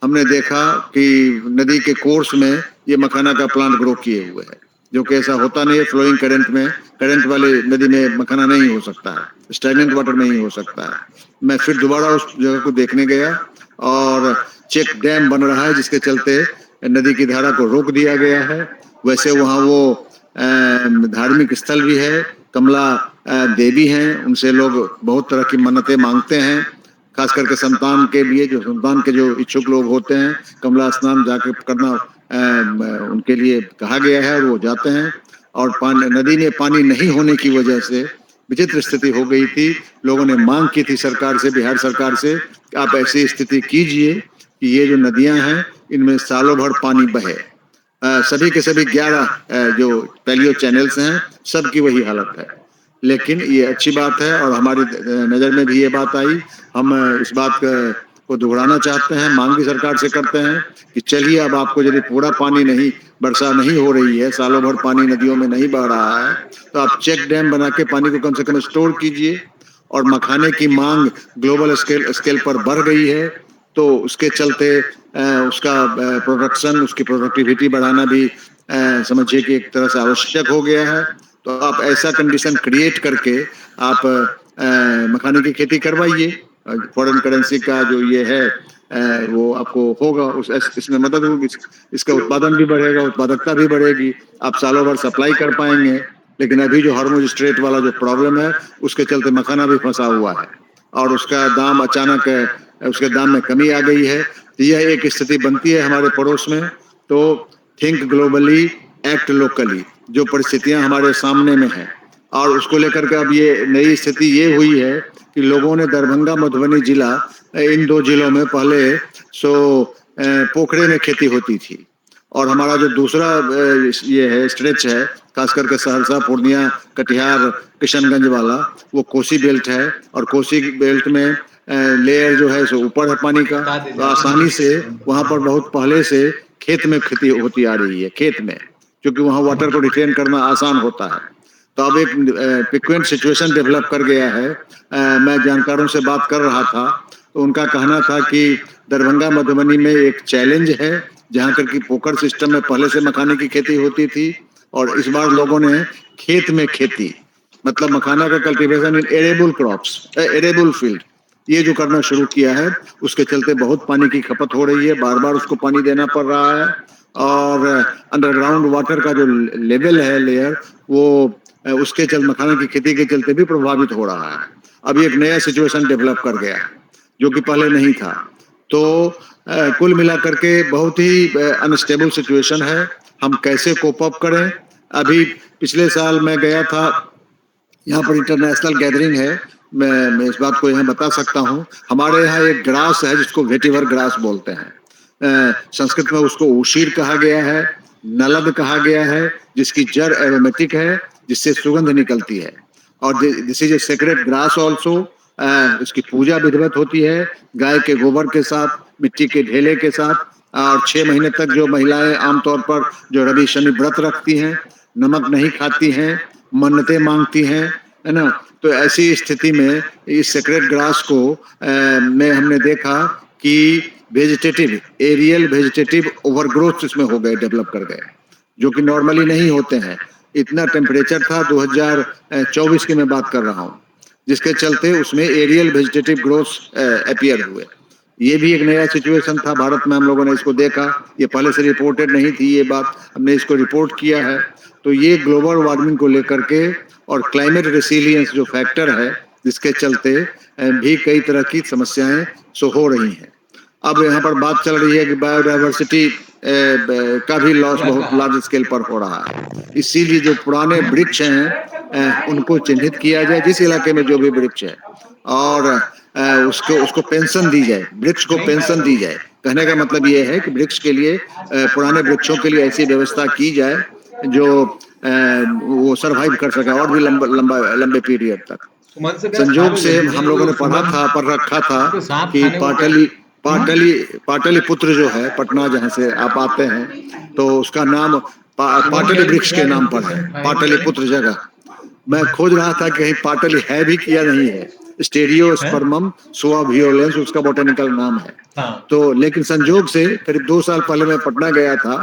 हमने देखा कि नदी के कोर्स में ये मखाना का प्लांट ग्रो किए हुए है, जो कि ऐसा होता नहीं है। फ्लोइंग करंट में, करंट वाली नदी में मखाना नहीं हो सकता है, स्टैग्नेंट वाटर में ही हो सकता है। मैं फिर दोबारा उस जगह को देखने गया और चेक डैम बन रहा है जिसके चलते नदी की धारा को रोक दिया गया है। वैसे वहाँ वो धार्मिक स्थल भी है, कमला देवी हैं, उनसे लोग बहुत तरह की मन्नतें मांगते हैं, खास करके संतान के लिए। जो संतान के जो इच्छुक लोग होते हैं, कमला स्नान जाकर करना उनके लिए कहा गया है और वो जाते हैं। और नदी में पानी नहीं होने की वजह से विचित्र स्थिति हो गई थी। लोगों ने मांग की थी सरकार से, बिहार सरकार से, कि आप ऐसी स्थिति कीजिए कि ये जो नदियां हैं इनमें सालों भर पानी बहे। सभी के सभी 11 जो पैलियो चैनल्स हैं सबकी वही हालत है। लेकिन ये अच्छी बात है और हमारी नज़र में भी ये बात आई। हम इस बात को दोहराना चाहते हैं, मांग भी सरकार से करते हैं कि चलिए अब आपको यदि पूरा पानी नहीं, वर्षा नहीं हो रही है, सालों भर पानी नदियों में नहीं बह रहा है, तो आप चेक डैम बना के पानी को कम से कम स्टोर कीजिए। और मखाने की मांग ग्लोबल स्केल पर बढ़ गई है, तो उसके चलते उसका प्रोडक्शन, उसकी प्रोडक्टिविटी बढ़ाना भी समझिए कि एक तरह से आवश्यक हो गया है। तो आप ऐसा कंडीशन क्रिएट करके आप मखाने की खेती करवाइए। फॉरेन करेंसी का जो ये है वो आपको होगा, इसमें मदद होगी, इसका उत्पादन भी बढ़ेगा, उत्पादकता भी बढ़ेगी, आप सालों भर सप्लाई कर पाएंगे। लेकिन अभी जो हार्मोज स्ट्रेट वाला जो प्रॉब्लम है उसके चलते मखाना भी फंसा हुआ है और उसका दाम अचानक, उसके दाम में कमी आ गई है। तो यह एक स्थिति बनती है हमारे पड़ोस में। तो थिंक ग्लोबली, एक्ट लोकली, जो परिस्थितियां हमारे सामने में है, और उसको लेकर के अब ये नई स्थिति ये हुई है कि लोगों ने दरभंगा, मधुबनी जिला, इन 2 जिलों में पहले पोखरे में खेती होती थी, और हमारा जो दूसरा ये है स्ट्रेच है, खास करके सहरसा, पूर्णिया, कटिहार, किशनगंज वाला, वो कोसी बेल्ट है। और कोसी बेल्ट में लेयर जो है सो ऊपर है पानी का, तो आसानी से वहाँ पर बहुत पहले से खेत में खेती होती आ रही है, खेत में, क्योंकि वहाँ वाटर को रिटेन करना आसान होता है। तो अब एक फ्रिक्वेंट सिचुएशन डेवलप कर गया है। मैं जानकारों से बात कर रहा था तो उनका कहना था कि दरभंगा, मधुबनी में एक चैलेंज है, जहाँ तक कि पोखर सिस्टम में पहले से मखाने की खेती होती थी, और इस बार लोगों ने खेत में खेती, मतलब मखाना का cultivation in arable crops, arable field, ये जो करना शुरू किया है, उसके चलते बहुत पानी की खपत हो रही है, बार बार उसको पानी देना पड़ रहा है। और अंडरग्राउंड वाटर का जो लेवल है, लेयर, वो उसके चलते मखाना की खेती के चलते भी प्रभावित हो रहा है। अभी एक नया सिचुएशन डेवलप कर गया है जो कि पहले नहीं था। तो कुल मिलाकर के बहुत ही अनस्टेबल सिचुएशन है। हम कैसे कोप अप करें? अभी पिछले साल मैं गया था, यहाँ पर इंटरनेशनल गैदरिंग है, मैं इस बात को यहाँ बता सकता हूँ। हमारे यहाँ एक ग्रास है जिसको वेटिवर ग्रास बोलते हैं, संस्कृत में उसको उशीर कहा गया है, नलद कहा गया है, जिसकी जड़ एरोमेटिक है, जिससे सुगंध निकलती है। और this is a sacred grass also. उसकी पूजा विधिवत होती है गाय के गोबर के साथ, मिट्टी के ढेले के साथ। और 6 महीने तक जो महिलाएं आमतौर पर जो रवि शनि व्रत रखती हैं, नमक नहीं खाती हैं, मन्नतें मांगती हैं, है ना। तो ऐसी स्थिति में इस सेक्रेड ग्रास को में हमने देखा कि वेजिटेटिव एरियल वेजिटेटिव ओवरग्रोथ इसमें हो गए, डेवलप कर गए, जो कि नॉर्मली नहीं होते हैं। इतना टेम्परेचर था 2024 की मैं बात कर रहा हूँ, जिसके चलते उसमें एरियल वेजिटेटिव ग्रोथ अपीयर हुए। ये भी एक नया सिचुएशन था भारत में, हम लोगों ने इसको देखा, ये पहले से रिपोर्टेड नहीं थी ये बात, हमने इसको रिपोर्ट किया है। तो ये ग्लोबल वार्मिंग को लेकर के और क्लाइमेट रेसिलियंस जो फैक्टर है, जिसके चलते भी कई तरह की समस्याएं हो रही हैं। अब यहाँ पर बात चल रही है कि बायोडाइवर्सिटी का भी लॉस बहुत लार्ज स्केल पर हो रहा है। इसीलिए जो पुराने वृक्ष हैं उनको चिन्हित किया जाए, जिस इलाके में जो भी वृक्ष है, और उसको पेंशन दी जाए, वृक्ष को पेंशन दी जाए। कहने का मतलब ये है कि वृक्ष के लिए पुराने वृक्षों के लिए ऐसी व्यवस्था की जाए जो वो सरवाइव कर सके और भी लंबे पीरियड तक। संयोग से हम लोगों ने पढ़ रखा था कि पाटलिपुत्र जो है, पटना जहाँ से आप आते हैं, तो उसका नाम पाटली वृक्ष के नाम पर है, पाटलिपुत्र जगह। मैं खोज रहा था कि कहीं पाटली है भी या नहीं है। स्टेरियोस्पर्मम सुआवियोलेंस उसका बोटेनिकल नाम है। तो लेकिन संजोग से करीब 2 साल पहले मैं पटना गया था,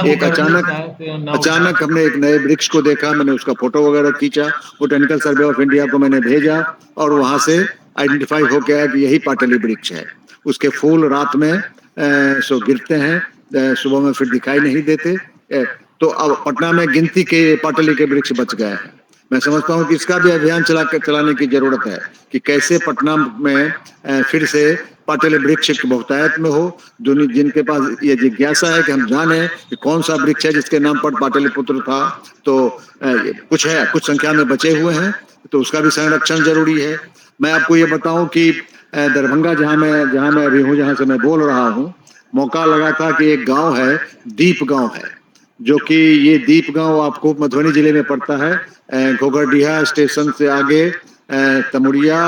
एक अचानक हमने एक नए वृक्ष को देखा। मैंने उसका फोटो वगैरह खींचा, बोटेनिकल सर्वे ऑफ इंडिया को मैंने भेजा, और वहां से आइडेंटिफाई हो गया कि यही पाटली वृक्ष है। उसके फूल रात में गिरते हैं, सुबह में फिर दिखाई नहीं देते। तो अब पटना में गिनती के पाटली के वृक्ष बच गए हैं। मैं समझता हूँ कि इसका भी अभियान चलाने की जरूरत है कि कैसे पटना में फिर से पाटली वृक्ष की बहुतायत में हो। जिनके पास ये जिज्ञासा है कि हम जाने कि कौन सा वृक्ष है जिसके नाम पर पाटलिपुत्र था, तो कुछ है, कुछ संख्या में बचे हुए हैं, तो उसका भी संरक्षण जरूरी है। मैं आपको ये बताऊं कि दरभंगा जहाँ मैं अभी हूँ, जहाँ से मैं बोल रहा हूँ, मौका लगा था कि एक गांव है, दीप गांव है, जो कि ये दीप गांव आपको मधुबनी जिले में पड़ता है। घोघरडीहा स्टेशन से आगे तमुड़िया,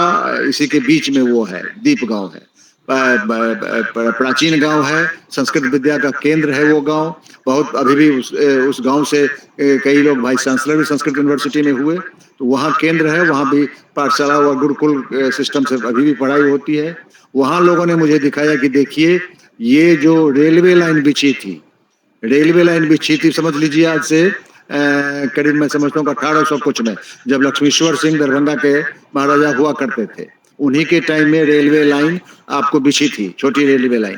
इसी के बीच में वो है, दीप गांव है। प्राचीन गांव है, संस्कृत विद्या का केंद्र है वो गांव। बहुत अभी भी उस गांव से कई लोग वाइस चांसलर भी संस्कृत यूनिवर्सिटी में हुए, तो वहाँ केंद्र है, वहाँ भी पाठशाला और गुरुकुल सिस्टम से अभी भी पढ़ाई होती है। वहाँ लोगों ने मुझे दिखाया कि देखिए, ये जो रेलवे लाइन बिछी थी, समझ लीजिए आज से करीब मैं समझता हूँ 1800 कुछ में, जब लक्ष्मीश्वर सिंह दरभंगा के महाराजा हुआ करते थे, उन्हीं के टाइम में रेलवे लाइन आपको बिछी थी, छोटी रेलवे लाइन।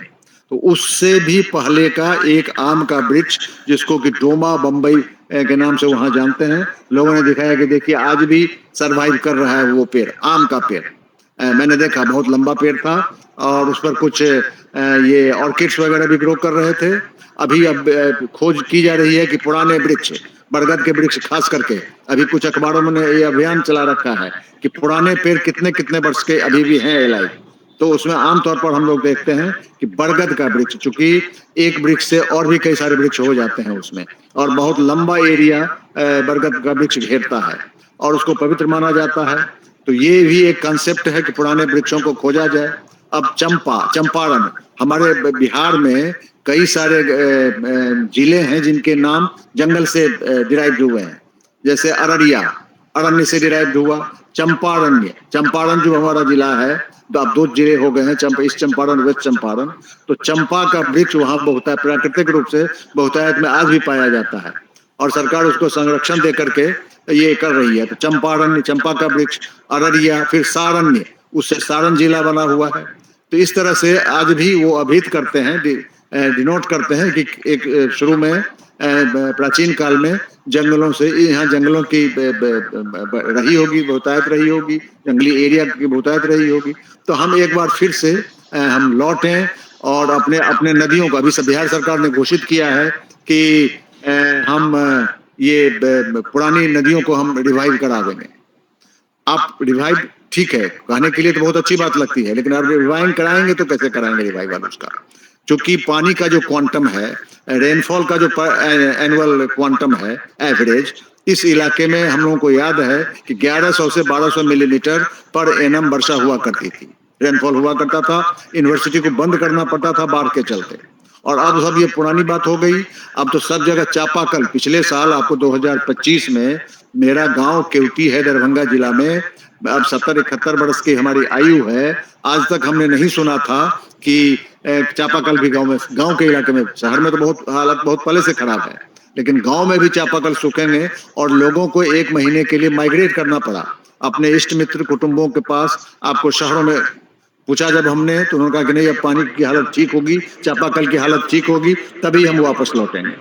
तो उससे भी पहले का एक आम का वृक्ष, जिसको कि डोमा बम्बई के नाम से वहां जानते हैं, लोगों ने दिखाया कि देखिए आज भी सरवाइव कर रहा है वो पेड़, आम का पेड़। मैंने देखा, बहुत लंबा पेड़ था और उस पर कुछ ये ऑर्किड्स वगैरह भी ग्रो कर रहे थे। अभी अब खोज की जा रही है कि पुराने वृक्ष, बरगद के वृक्ष खास करके, अभी कुछ अखबारों में ये अभियान चला रखा है कि पुराने पेड़ कितने वर्ष के अभी भी हैं एलाइव। तो उसमें आमतौर पर हम लोग देखते हैं कि बरगद का वृक्ष, चूंकि एक वृक्ष से और भी कई सारे वृक्ष हो जाते हैं उसमें, और बहुत लंबा एरिया बरगद का वृक्ष घेरता है और उसको पवित्र माना जाता है। तो ये भी एक कंसेप्ट है कि पुराने वृक्षों को खोजा जाए। अब चंपारण, हमारे बिहार में कई सारे जिले हैं जिनके नाम जंगल से डिराइव्ड हुए हैं, जैसे अररिया, अरण्य से डिराइव्ड हुआ। चंपारण जो हमारा जिला है, तो अब 2 जिले हो गए हैं, ईस्ट चंपारण, वेस्ट चंपारण। तो चंपा का वृक्ष वहां बहुतायत, प्राकृतिक रूप से बहुतायत में आज भी पाया जाता है, और सरकार उसको संरक्षण दे करके ये कर रही है। तो चंपा का वृक्ष, अररिया, फिर सारण्य, उससे सारण जिला बना हुआ है। तो इस तरह से आज भी वो अभिहित करते हैं, डिनोट करते हैं कि एक शुरू में प्राचीन काल में जंगलों से, यहाँ जंगलों की रही होगी, बहुतायत रही होगी, जंगली एरिया की बहुतायत रही होगी। तो हम एक बार फिर से हम लौटें और अपने नदियों को, अभी बिहार सरकार ने घोषित किया है कि हम ये पुरानी नदियों को हम रिवाइव करा देंगे। आप रिवाइव, ठीक है, कहने के लिए तो बहुत अच्छी बात लगती है, लेकिन आप रिवाइव कराएंगे तो कैसे कराएंगे रिवाइवल उसका? क्योंकि पानी का जो क्वांटम है, रेनफॉल का जो एनुअल क्वांटम है एवरेज, इस इलाके में हम लोगों को याद है कि 1100 से 1200 मिलीमीटर पर एनम वर्षा हुआ करती थी, रेनफॉल हुआ करता था। यूनिवर्सिटी को बंद करना पड़ता था बाढ़ के चलते, और अब सब ये पुरानी बात हो गई। अब तो सब जगह चापाकल। पिछले साल आपको 2025 में मेरा गांव केवटी है, दरभंगा जिला में, अब 70-71 वर्ष की हमारी आयु है, आज तक हमने नहीं सुना था कि चापाकल भी गांव के इलाके में, शहर में तो बहुत हालत बहुत पहले से खराब है, लेकिन गांव में भी चापाकल सूखेंगे और लोगों को 1 महीने के लिए माइग्रेट करना पड़ा अपने इष्ट मित्र कुटुंबों के पास। आपको शहरों में पूछा जब हमने, तो उन्होंने कहा कि नहीं, अब पानी की हालत ठीक होगी, चापाकल की हालत ठीक होगी, तभी हम वापस लौटेंगे।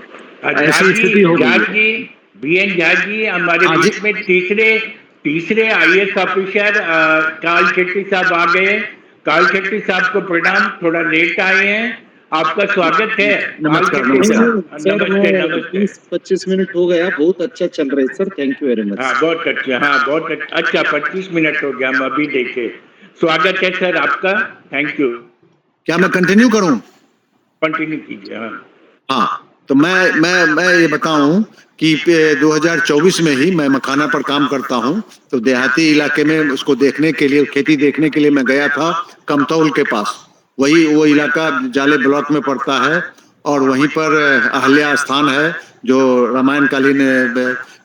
ऐसी स्थिति हो गई। बीएन झा जी हमारे बीच में तीसरे आईएएस ऑफिसर काल शेट्टी साहब आ गए। काल शेट्टी साहब को प्रणाम, थोड़ा लेट आए हैं, आपका स्वागत है। नमस्कार। नमस्ते। 20-25 मिनट हो गया, बहुत अच्छा चल रहा है sir, thank you very much. बहुत अच्छा 25 मिनट हो गया, हम अभी देखे। स्वागत है सर आपका, थैंक यू। क्या मैं कंटिन्यू करूं? कंटिन्यू कीजिए। हाँ, तो मैं ये बताऊं कि 2024 में ही मैं मखाना पर काम करता हूं, तो देहाती इलाके में उसको देखने के लिए, खेती देखने के लिए मैं गया था कमतौल के पास। वो इलाका जाले ब्लॉक में पड़ता है और वहीं पर अहल्या स्थान है जो रामायणकालीन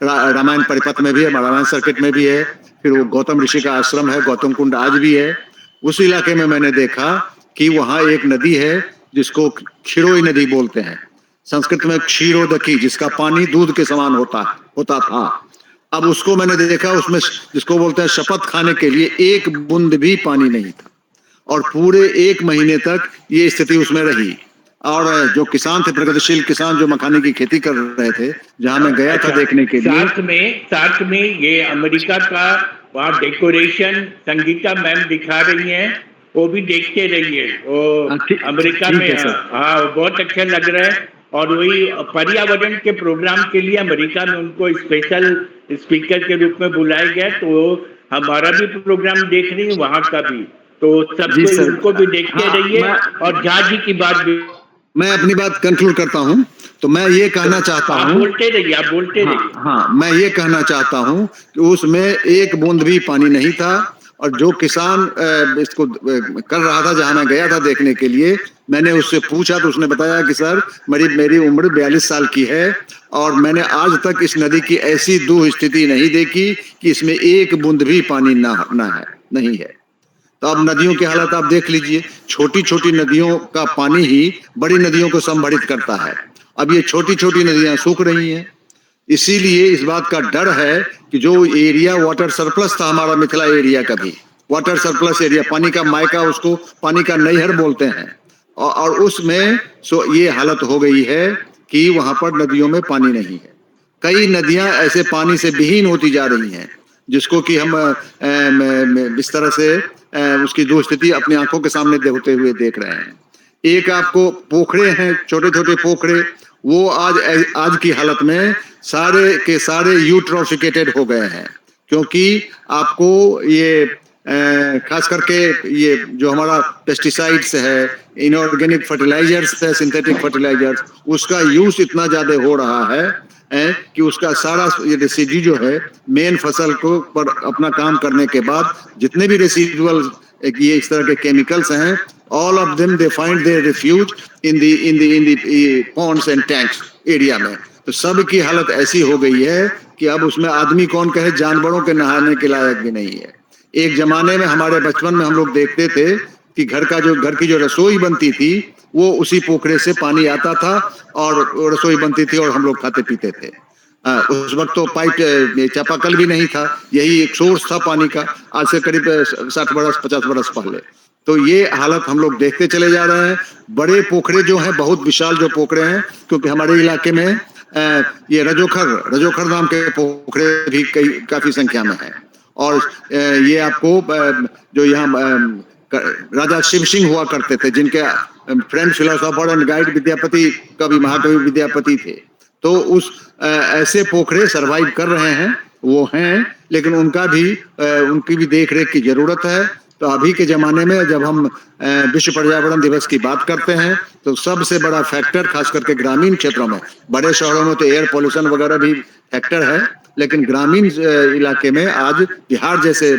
रामायण परिपथ में भी है, रामायण सर्किट में भी है। फिर वो गौतम ऋषि का आश्रम है, गौतम कुंड आज भी है। उस इलाके में मैंने देखा कि वहाँ एक नदी है जिसको क्षीरोई नदी बोलते हैं, संस्कृत में क्षीरोदकी, जिसका पानी दूध के समान होता था। अब उसको मैंने देखा, उसमें जिसको बोलते हैं शपथ खाने के लिए 1 बूंद भी पानी नहीं था और पूरे 1 महीने तक ये स्थिति उसमें रही। और जो किसान थे, प्रगतिशील किसान जो मखाने की खेती कर रहे थे, जहां मैं गया था देखने के लिए। साथ में ये अमेरिका का वहाँ डेकोरेशन संगीता मैम दिखा रही हैं, वो भी देखते रहिए। वो अमेरिका में, हाँ, बहुत अच्छा लग रहा है। और वही पर्यावरण के प्रोग्राम के लिए अमेरिका में उनको स्पेशल स्पीकर के रूप में बुलाया गया, तो हमारा भी प्रोग्राम देख रही है, वहाँ का भी, तो सब उनको भी देखते रहिए। और झा जी की बात भी, मैं अपनी बात कंक्लूड करता हूं, तो मैं ये कहना चाहता हूं, आप बोलते रहिए। हाँ, मैं ये कहना चाहता हूं कि उसमें 1 बूंद भी पानी नहीं था। और जो किसान इसको कर रहा था, जहां मैं गया था देखने के लिए, मैंने उससे पूछा तो उसने बताया कि सर मेरी उम्र 42 साल की है और मैंने आज तक इस नदी की ऐसी दुस्थिति नहीं देखी कि इसमें 1 बूंद भी पानी नहीं है। तो अब नदियों की हालत आप देख लीजिए, छोटी छोटी नदियों का पानी ही बड़ी नदियों को संभालित करता है। अब ये छोटी छोटी नदियां सूख रही हैं, इसीलिए इस बात का डर है कि जो एरिया वाटर सरप्लस था हमारा मिथिला एरिया का भी, वाटर सरप्लस एरिया, पानी का मायका, उसको पानी का नैहर बोलते हैं, और उसमें ये हालत हो गई है कि वहां पर नदियों में पानी नहीं है। कई नदियां ऐसे पानी से विहीन होती जा रही हैं, जिसको कि हम इस तरह से उसकी दुस्थिति अपनी आंखों के सामने होते हुए देख रहे हैं। एक आपको पोखरे हैं, छोटे छोटे पोखरे, वो आज की हालत में सारे के सारे यूट्रोफिकेटेड हो गए हैं, क्योंकि आपको ये खास करके ये जो हमारा पेस्टिसाइड्स है, इनऑर्गेनिक फर्टिलाइजर्स है, सिंथेटिक फर्टिलाइजर्स, उसका यूज इतना ज्यादा हो रहा है कि उसका सारा ये रेसिड्यू जो है मेन फसल को पर अपना काम करने के बाद जितने भी रेसिडुअल ये इस तरह के केमिकल्स हैं, all of them they find their refuge in the ponds and tanks area में। तो सब की हालत ऐसी हो गई है कि अब उसमें आदमी कौन कहे, जानवरों के नहाने के लायक भी नहीं है। एक जमाने में हमारे बचपन में हम लोग देखते थे कि घर की जो रसोई बनती थी वो उसी पोखरे से पानी आता था और रसोई बनती थी और हम लोग खाते पीते थे। उस वक्त तो पाइप चापाकल भी नहीं था, यही एक सोर्स था पानी का, आज से करीब 60-50 बरस पहले। तो ये हालत हम लोग देखते चले जा रहे हैं। बड़े पोखरे जो हैं, बहुत विशाल जो पोखरे हैं, क्योंकि हमारे इलाके में ये रजोखर नाम के पोखरे भी काफी संख्या में है। और ये आपको जो यहाँ राजा शिव सिंह हुआ करते थे, जिनके French philosopher and guide Vidyapati, कवि महाकवि विद्यापति थे, तो उस ऐसे पोखरे सरवाइव कर रहे हैं, वो हैं, लेकिन उनकी भी देख रेख की जरूरत है। तो अभी के जमाने में जब हम विश्व पर्यावरण दिवस की बात करते हैं, तो सबसे बड़ा फैक्टर, खास करके ग्रामीण क्षेत्रों में, बड़े शहरों में तो एयर पोल्यूशन वगैरह भी फैक्टर है, लेकिन ग्रामीण इलाके में आज बिहार जैसे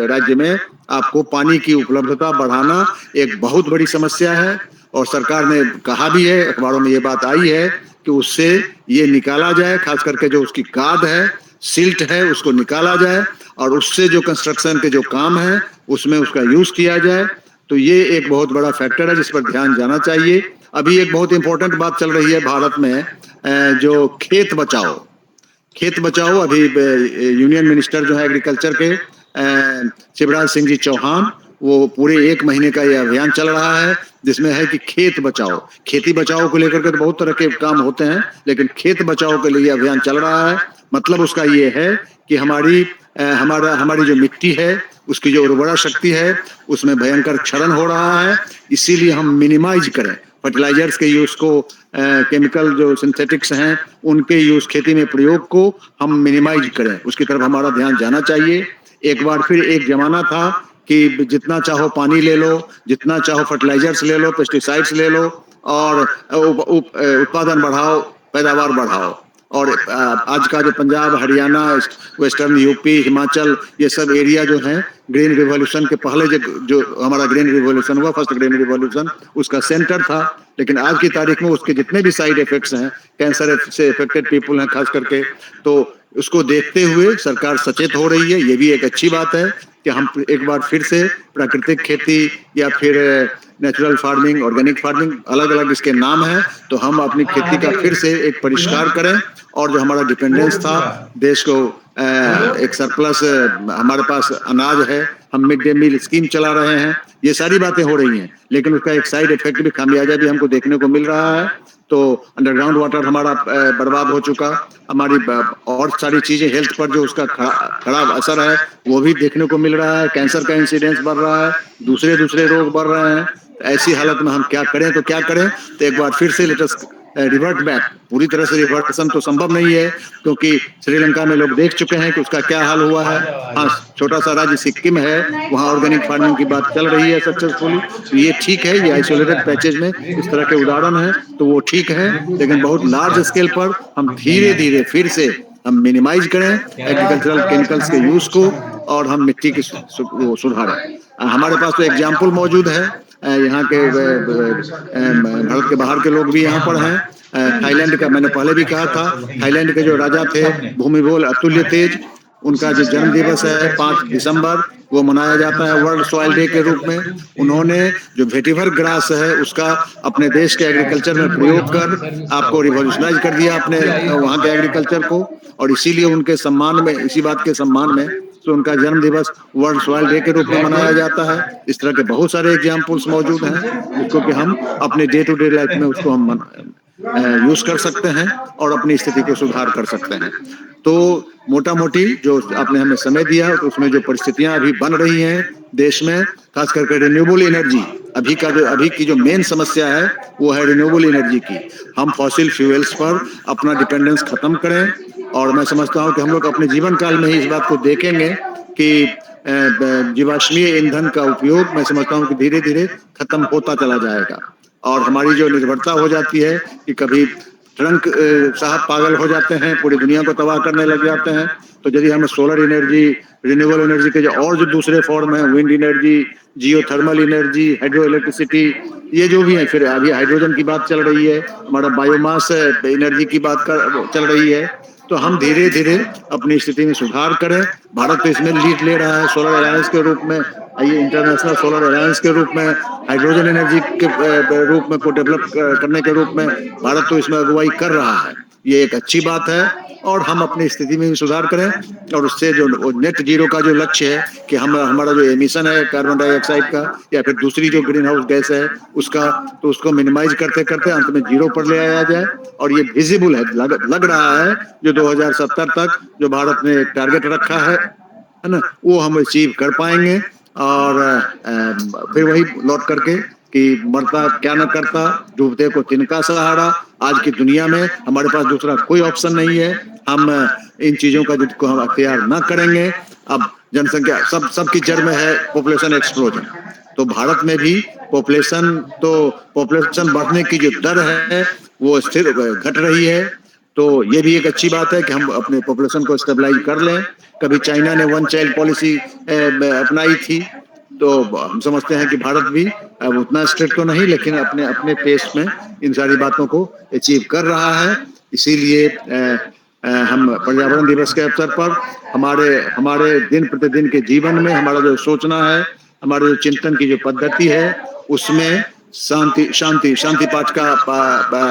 राज्य में आपको पानी की उपलब्धता बढ़ाना एक बहुत बड़ी समस्या है। और सरकार ने कहा भी है, अखबारों में ये बात आई है कि उससे ये निकाला जाए, खास करके जो उसकी गाद है, सिल्ट है उसको निकाला जाए और उससे जो कंस्ट्रक्शन के जो काम है उसमें उसका यूज किया जाए। तो ये एक बहुत बड़ा फैक्टर है जिस पर ध्यान जाना चाहिए। अभी एक बहुत इंपॉर्टेंट बात चल रही है भारत में, जो खेत बचाओ। अभी यूनियन मिनिस्टर जो है एग्रीकल्चर के शिवराज सिंह जी चौहान, वो पूरे 1 महीने का ये अभियान चल रहा है जिसमें है कि खेत बचाओ, खेती बचाओ को लेकर के तो बहुत तरह के काम होते हैं, लेकिन खेत बचाओ के लिए अभियान चल रहा है। मतलब उसका ये है कि हमारी जो मिट्टी है उसकी जो उर्वरा शक्ति है उसमें भयंकर क्षरण हो रहा है। इसीलिए हम मिनिमाइज करें फर्टिलाइजर्स के यूज को, केमिकल जो सिंथेटिक्स हैं उनके यूज खेती में प्रयोग को हम मिनिमाइज करें, उसकी तरफ हमारा ध्यान जाना चाहिए। एक बार फिर एक जमाना था कि जितना चाहो पानी ले लो, जितना चाहो फर्टिलाइजर्स ले लो, पेस्टिसाइड्स ले लो और उत्पादन बढ़ाओ, पैदावार बढ़ाओ। और आज का जो पंजाब, हरियाणा, वेस्टर्न यूपी, हिमाचल, ये सब एरिया जो है ग्रीन रिवॉल्यूशन के पहले जो हमारा ग्रीन रिवॉल्यूशन हुआ, फर्स्ट ग्रीन रिवॉल्यूशन, उसका सेंटर था। लेकिन आज की तारीख में उसके जितने भी साइड इफेक्ट्स हैं, कैंसर से इफेक्टेड पीपल हैं खास करके, तो उसको देखते हुए सरकार सचेत हो रही है। ये भी एक अच्छी बात है कि हम एक बार फिर से प्राकृतिक खेती या फिर नेचुरल फार्मिंग, ऑर्गेनिक फार्मिंग, अलग अलग इसके नाम हैं, तो हम अपनी खेती का फिर से एक परिष्कार करें। और जो हमारा डिपेंडेंस था, देश को एक सरप्लस हमारे पास अनाज है, हम मिड डे मील स्कीम चला रहे हैं, ये सारी बातें हो रही हैं, लेकिन उसका एक साइड इफेक्ट भी, खामियाजा भी हमको देखने को मिल रहा है। तो अंडरग्राउंड वाटर हमारा बर्बाद हो चुका, हमारी और सारी चीजें हेल्थ पर जो उसका खराब असर है वो भी देखने को मिल रहा है। कैंसर का इंसिडेंस बढ़ रहा है, दूसरे रोग बढ़ रहे हैं। ऐसी हालत में हम क्या करें? तो एक बार फिर से लेट अस रिवर्ट बैक। पूरी तरह से रिवर्सन तो संभव नहीं है क्योंकि श्रीलंका में लोग देख चुके हैं कि उसका क्या हाल हुआ है। हाँ, छोटा सा राज्य सिक्किम है, वहाँ ऑर्गेनिक फार्मिंग की बात चल रही है सक्सेसफुली, तो ये ठीक है। ये आइसोलेटेड पैचेज में इस तरह के उदाहरण है तो वो ठीक है, लेकिन बहुत लार्ज स्केल पर हम धीरे धीरे फिर से हम मिनिमाइज करें एग्रीकल्चरल केमिकल्स के यूज को और हम मिट्टी की सुधारें। हमारे पास तो एग्जाम्पल मौजूद है, यहाँ के भारत के बाहर के लोग भी यहाँ पर हैं। थाईलैंड का, मैंने पहले भी कहा था, थाईलैंड के जो राजा थे भूमिबोल अतुल्य तेज, उनका जो जन्म दिवस है 5 दिसंबर, वो मनाया जाता है वर्ल्ड सॉइल डे के रूप में। उन्होंने जो वेटिवर ग्रास है उसका अपने देश के एग्रीकल्चर में प्रयोग कर आपको रिवॉल्यूशनाइज कर दिया अपने वहाँ के एग्रीकल्चर को, और इसीलिए उनके सम्मान में, इसी बात के सम्मान में तो उनका जन्म दिवस वर्ल्ड सॉइल डे के रूप में मनाया जाता है। इस तरह के बहुत सारे एग्जाम्पल्स मौजूद हैं जिसको कि हम अपने डे टू डे लाइफ में उसको हम यूज कर सकते हैं और अपनी स्थिति को सुधार कर सकते हैं। तो मोटा मोटी जो आपने हमें समय दिया तो उसमें जो परिस्थितियां अभी बन रही हैं देश में, खास करके रिन्यूएबल एनर्जी, अभी की जो मेन समस्या है वो है रिन्यूएबल एनर्जी की। हम फॉसिल फ्यूल्स पर अपना डिपेंडेंस खत्म करें, और मैं समझता हूं कि हम लोग अपने जीवन काल में ही इस बात को देखेंगे कि जीवाश्मीय ईंधन का उपयोग, मैं समझता हूं कि धीरे धीरे खत्म होता चला जाएगा। और हमारी जो निर्भरता हो जाती है कि कभी ट्रंक साहब पागल हो जाते हैं, पूरी दुनिया को तबाह करने लग जाते हैं, तो यदि हम सोलर एनर्जी, रिन्यूएबल एनर्जी के जो दूसरे फॉर्म हैं, wind energy, geothermal energy, hydro electricity, ये जो भी है, फिर अभी हाइड्रोजन की बात चल रही है, हमारा बायोमास एनर्जी की बात चल रही है, तो हम धीरे धीरे अपनी स्थिति में सुधार करें। भारत तो इसमें लीड ले रहा है सोलर अलायंस के रूप में, ये इंटरनेशनल सोलर अलायंस के रूप में, हाइड्रोजन एनर्जी के रूप में को डेवलप करने के रूप में भारत तो इसमें अगुवाई कर रहा है। ये एक अच्छी बात है और हम अपनी स्थिति में भी सुधार करें और उससे जो नेट जीरो का जो लक्ष्य है कि हमारा जो एमिशन है कार्बन डाइऑक्साइड का या फिर दूसरी जो ग्रीन हाउस गैस है उसका, तो उसको मिनिमाइज करते करते अंत में जीरो पर ले आया जाए। और ये विजिबल है, लग रहा है जो 2070 तक जो भारत ने एक टारगेट रखा है ना, वो हम अचीव कर पाएंगे। और फिर वही लौट करके कि मरता क्या न करता, डूबते को तिनका सहारा। आज की दुनिया में हमारे पास दूसरा कोई ऑप्शन नहीं है, हम इन चीजों का जिसको हम अख्तियार न करेंगे। अब जनसंख्या सबकी जड़ में है पॉपुलेशन एक्सप्लोजन, तो भारत में भी पॉपुलेशन बढ़ने की जो दर है वो स्थिर घट रही है। तो ये भी एक अच्छी बात है कि हम अपने पॉपुलेशन को स्टेबलाइज कर लें। कभी चाइना ने 1 चाइल्ड पॉलिसी अपनाई थी, तो हम समझते हैं कि भारत भी अब उतना स्ट्रिक्ट तो नहीं, लेकिन अपने पेस में इन सारी बातों को अचीव कर रहा है। इसीलिए हम पर्यावरण दिवस के अवसर पर हमारे दिन प्रतिदिन के जीवन में हमारा जो सोचना है, हमारे जो चिंतन की जो पद्धति है, उसमें शांति पाठ का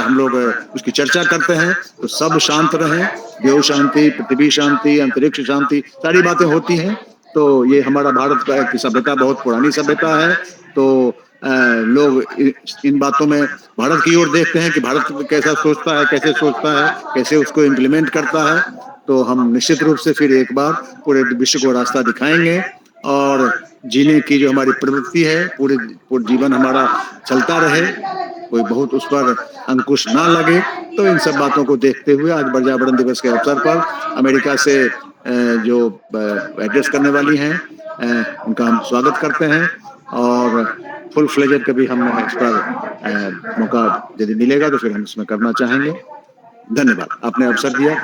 हम लोग उसकी चर्चा करते हैं। तो सब शांत रहें, देव शांति, पृथ्वी शांति, अंतरिक्ष शांति, सारी बातें होती हैं। तो ये हमारा भारत की सभ्यता बहुत पुरानी सभ्यता है। तो लोग इन बातों में भारत की ओर देखते हैं कि भारत कैसा सोचता है, कैसे उसको इम्प्लीमेंट करता है। तो हम निश्चित रूप से फिर एक बार पूरे विश्व को रास्ता दिखाएंगे और जीने की जो हमारी प्रवृत्ति है, पूरे जीवन हमारा चलता रहे, कोई बहुत उस पर अंकुश ना लगे। तो इन सब बातों को देखते हुए आज पर्यावरण दिवस के अवसर पर अमेरिका से जो एड्रेस करने वाली हैं, उनका हम स्वागत करते हैं और फुल फ्लेजेड कभी हम इस पर मौका यदि मिलेगा तो फिर हम इसमें करना चाहेंगे। धन्यवाद, आपने अवसर दिया।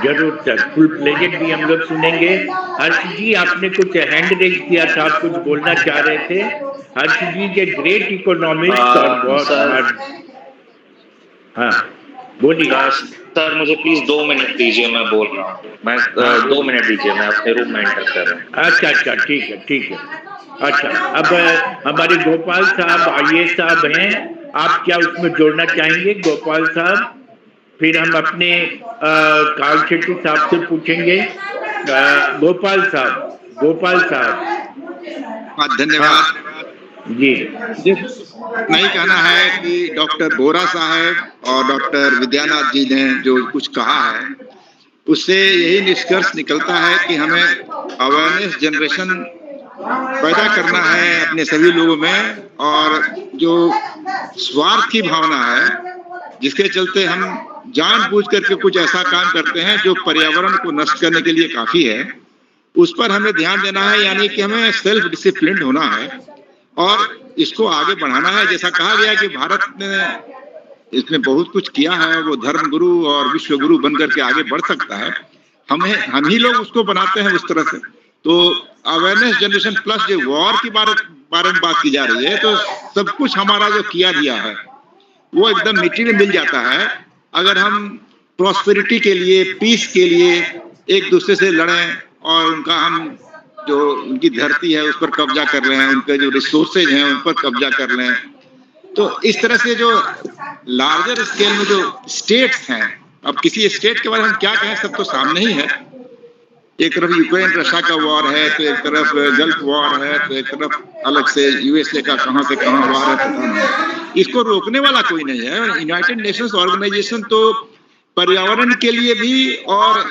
जरूर सर, फुल प्लेजेड भी हम लोग सुनेंगे। हर्ष जी, आपने कुछ हैंड रेज किया था, आप कुछ बोलना चाह रहे थे। हर्ष जी के ग्रेट इकोनॉमिस्ट और बहुत हाँ बोलिए। सर मुझे प्लीज 2 मिनट दीजिए, मैं बोल रहा हूँ। मैं 2 मिनट दीजिए, मैं अपने रूम में एंटर कर रहा हूँ। अच्छा ठीक है। अच्छा, अब हमारे गोपाल साहब IAS साहब हैं, आप क्या उसमें जोड़ना चाहेंगे गोपाल साहब? फिर हम अपने काल शेट्टी साहब से पूछेंगे। गोपाल साहब। धन्यवाद जी। नहीं कहना है कि डॉक्टर बोरा साहब और डॉक्टर विद्यानाथ जी ने जो कुछ कहा है उससे यही निष्कर्ष निकलता है कि हमें अवेयरनेस जनरेशन पैदा करना है अपने सभी लोगों में, और जो स्वार्थ की भावना है जिसके चलते हम जानबूझ करके कुछ ऐसा काम करते हैं जो पर्यावरण को नष्ट करने के लिए काफी है, उस पर हमें ध्यान देना है। यानी कि हमें सेल्फ डिसिप्लिन होना है और इसको आगे बढ़ाना है। जैसा कहा गया कि भारत ने इसमें बहुत कुछ किया है, वो धर्म गुरु और विश्व गुरु बनकर के आगे बढ़ सकता है। हम ही लोग उसको बनाते हैं उस तरह से। तो अवेयरनेस जनरेशन प्लस जो वॉर की बारे में बात की जा रही है, तो सब कुछ हमारा जो किया दिया है वो एकदम मिट्टी में मिल जाता है अगर हम प्रॉस्पेरिटी के लिए, पीस के लिए एक दूसरे से लड़ें और उनका हम जो उनकी धरती है उस पर कब्जा कर रहे हैं, उनके जो रिसोर्सेज हैं उन पर कब्जा कर रहे हैं। तो इस तरह से जो लार्जर स्केल में जो स्टेट्स हैं, अब किसी स्टेट के बारे में हम क्या कहें, सब तो सामने ही है। एक तरफ यूक्रेन रशिया का वॉर है, तो एक तरफ गल्फ वॉर है, तो एक तरफ अलग से USA का कहां से कहां वॉर है, पता नहीं। इसको रोकने वाला कोई नहीं है। यूनाइटेड नेशंस ऑर्गेनाइजेशन तो पर्यावरण के लिए भी और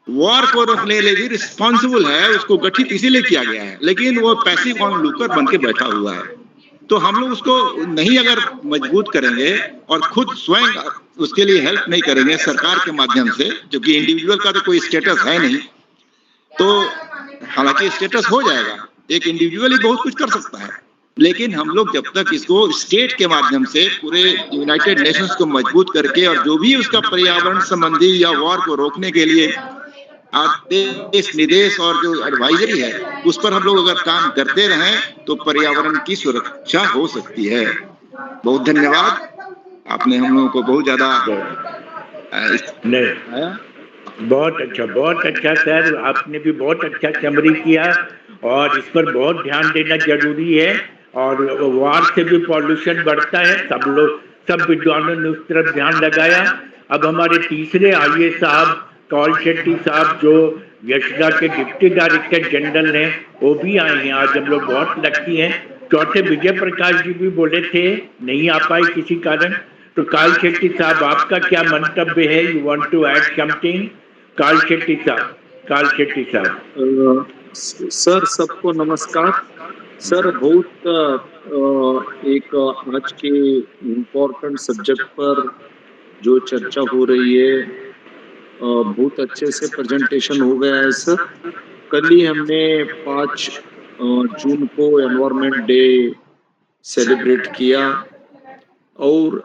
वॉर को रोकने के लिए भी रिस्पॉन्सिबल है, उसको गठित इसीलिए किया गया है, लेकिन वो पैसिव ऑनलूकर बन के बैठा हुआ है। तो हम लोग उसको नहीं अगर मजबूत करेंगे और खुद स्वयं उसके लिए हेल्प नहीं करेंगे सरकार के माध्यम से, जो कि इंडिविजुअल का तो कोई स्टेटस है नहीं, तो हालांकि स्टेटस हो जाएगा, एक इंडिविजुअल ही बहुत कुछ कर सकता है, लेकिन हम लोग जब तक इसको स्टेट के माध्यम से पूरे यूनाइटेड नेशंस को मजबूत करके और जो भी उसका पर्यावरण संबंधी या वॉर को रोकने के लिए आदेश निर्देश और जो एडवाइजरी है उस पर हम लोग अगर काम करते रहें तो पर्यावरण की सुरक्षा हो सकती है। बहुत धन्यवाद, आपने हम लोगों को बहुत ज्यादा बहुत अच्छा सर, आपने भी बहुत अच्छा समरी किया और इस पर बहुत ध्यान देना जरूरी है। और वार से भी पॉल्यूशन बढ़ता है, सब विद्वानों ने उस तरफ ध्यान लगाया। अब हमारे तीसरे IAS साहब काल शेट्टी साहब जो यशदा के डिप्टी डायरेक्टर जनरल हैं, वो भी आए हैं। आज हम लोग बहुत लकी हैं। चौथे विजय प्रकाश जी भी बोले थे, नहीं आ पाए किसी कारण। तो काल शेट्टी साहब, आपका क्या मंतव्य है? You want to add something? काल शेट्टी साहब। सर सबको नमस्कार। सर बहुत एक आज के इम्पोर्टेंट सब्जेक्ट पर जो चर्चा हो रही है, बहुत अच्छे से प्रेजेंटेशन हो गया है सर। कल ही हमने 5 जून को एनवायरनमेंट डे सेलिब्रेट किया और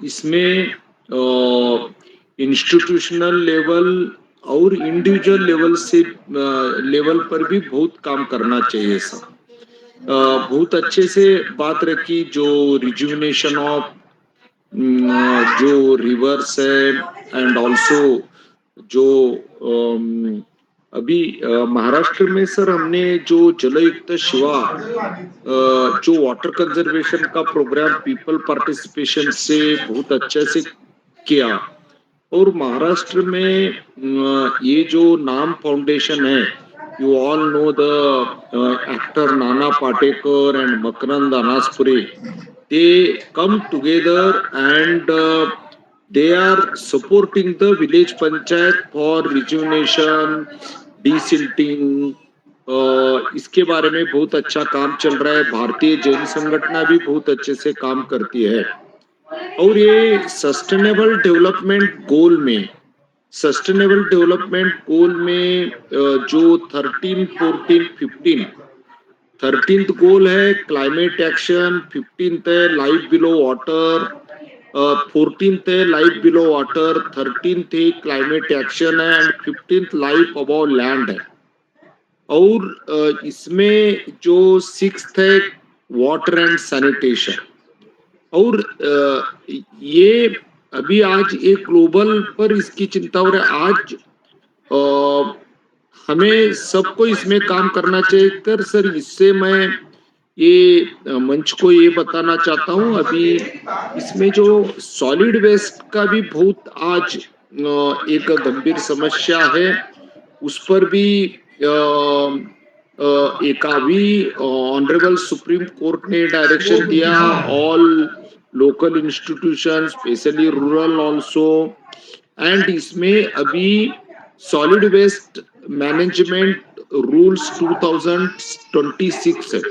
इसमें इंस्टीट्यूशनल लेवल और इंडिविजुअल लेवल पर भी बहुत काम करना चाहिए सर। बहुत अच्छे से बात रखी, जो रिजुविनेशन ऑफ जो रिवर्स है एंड ऑल्सो जो अभी महाराष्ट्र में सर हमने जो जलयुक्त शिवा जो वाटर कंजर्वेशन का प्रोग्राम पीपल पार्टिसिपेशन से बहुत अच्छे से किया, और महाराष्ट्र में ये जो नाम फाउंडेशन है, you all know the actor Nana Patekar and Makarand Anaspure, they come together and they are supporting the village panchayat for rejuvenation, desilting. इसके बारे में बहुत अच्छा काम चल रहा है। भारतीय जैन संगठन भी बहुत अच्छे से काम करती है, और ये सस्टेनेबल डेवलपमेंट गोल में जो 13, 14, 15 13th गोल है क्लाइमेट एक्शन, 15th है लाइफ बिलो वाटर, 14th है लाइफ बिलो वाटर, 13th है क्लाइमेट एक्शन है and 15th life above land है। और इसमें जो 6th है वाटर एंड सैनिटेशन। और ये अभी आज एक ग्लोबल पर इसकी चिंता हो रही है। आज हमें सबको इसमें काम करना चाहिए। कर सर, इससे मैं ये मंच को ये बताना चाहता हूँ, अभी इसमें जो सॉलिड वेस्ट का भी बहुत आज एक गंभीर समस्या है, उस पर भी एक अभी ऑनरेबल सुप्रीम कोर्ट ने डायरेक्शन दिया, all local institution specially rural also, and इसमें अभी सॉलिड वेस्ट मैनेजमेंट रूल्स 2026 है।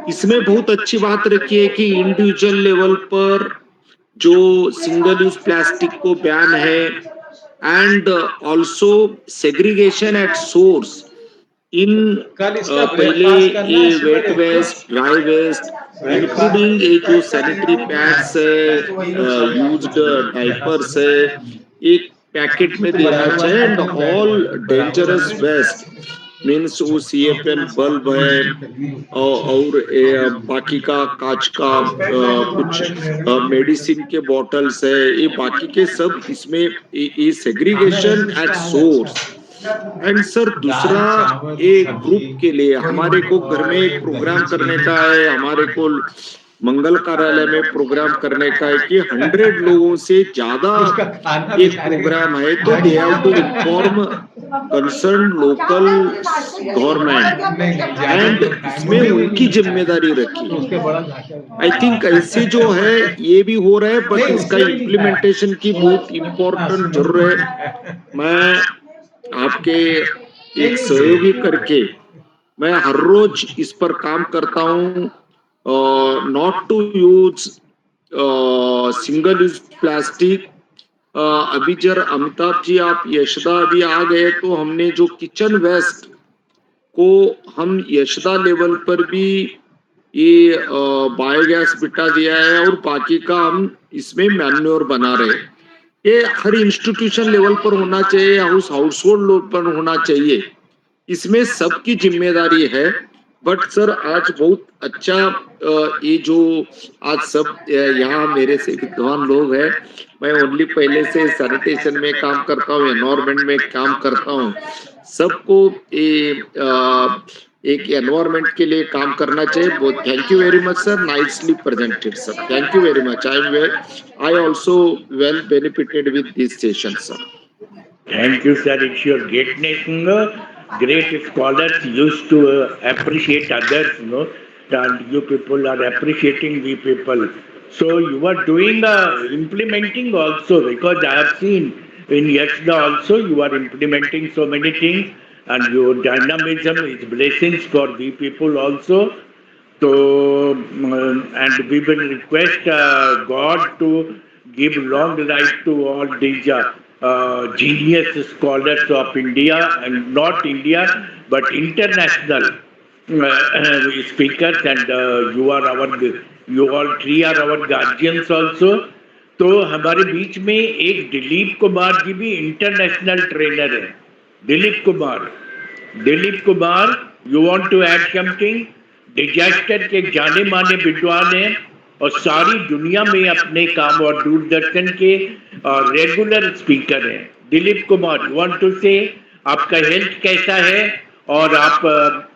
इसमें बहुत अच्छी बात रखी है कि इंडिविजुअल लेवल पर जो सिंगल यूज प्लास्टिक को बैन है and also segregation at source in पहले ये wet waste, dry waste, including ये जो सैनिटरी पैड्स है, यूज्ड डाइपर्स है, एक पैकेट में देना चाहिए, and all dangerous waste means वो CFN बल्ब है और बाकी का कांच का कुछ मेडिसिन के बॉटल्स है, ये बाकी के सब इसमें ये segregation at source. And sir दूसरा, एक ग्रुप के लिए हमारे को घर में एक प्रोग्राम करने का है, हमारे को मंगल कार्यालय में प्रोग्राम करने का है कि 100 लोगों से ज्यादा एक प्रोग्राम है, तो they have to inform concern local government and इसमें उनकी जिम्मेदारी रखी। आई थिंक ऐसे जो है ये भी हो रहा है, बट इसका इम्प्लीमेंटेशन की बहुत इम्पोर्टेंट जरूरत है। मैं आपके एक सहयोगी करके मैं हर रोज इस पर काम करता हूँ, not to use single use plastic. अभी जर अमिताभ जी आप यशदा अभी आ गए, तो हमने जो किचन वेस्ट को हम यशदा लेवल पर भी ये बायोगैस बिठा दिया है, और बाकी का हम इसमें मैन्योर बना रहे हैं। ये हर इंस्टीट्यूशन लेवल पर होना चाहिए, हाउस होल्ड लेवल पर होना चाहिए, इसमें सबकी जिम्मेदारी है। बट सर आज बहुत अच्छा ये जो आज सब यहाँ मेरे से विद्वान लोग हैं, मैं ओनली पहले से सैनिटेशन में काम करता हूँ, एनवायरमेंट में काम करता हूँ, सबको एक एनवायरमेंट के लिए काम करना चाहिए। बहुत thank you very much sir, nicely presented sir, thank you very much. I also well benefited with this session sir. Thank you sir, it's your greatness. Great scholars used to appreciate others, and you people are appreciating we people. So you are doing implementing also, because I have seen in Yashda also you are implementing so many things, and your dynamism is blessings for we people also. So and we will request God to give long life to all these genius scholars of India, and not India but international speakers, and you all three are our guardians also. तो हमारे बीच में एक दिलीप कुमार जी भी international trainer है। Dilip Kumar, you want to add something? Disaster के जाने माने विद्वान हैं, और सारी दुनिया में अपने काम, और दूरदर्शन के रेगुलर स्पीकर हैं। Dilip Kumar, you want to say आपका हेल्थ कैसा है और आप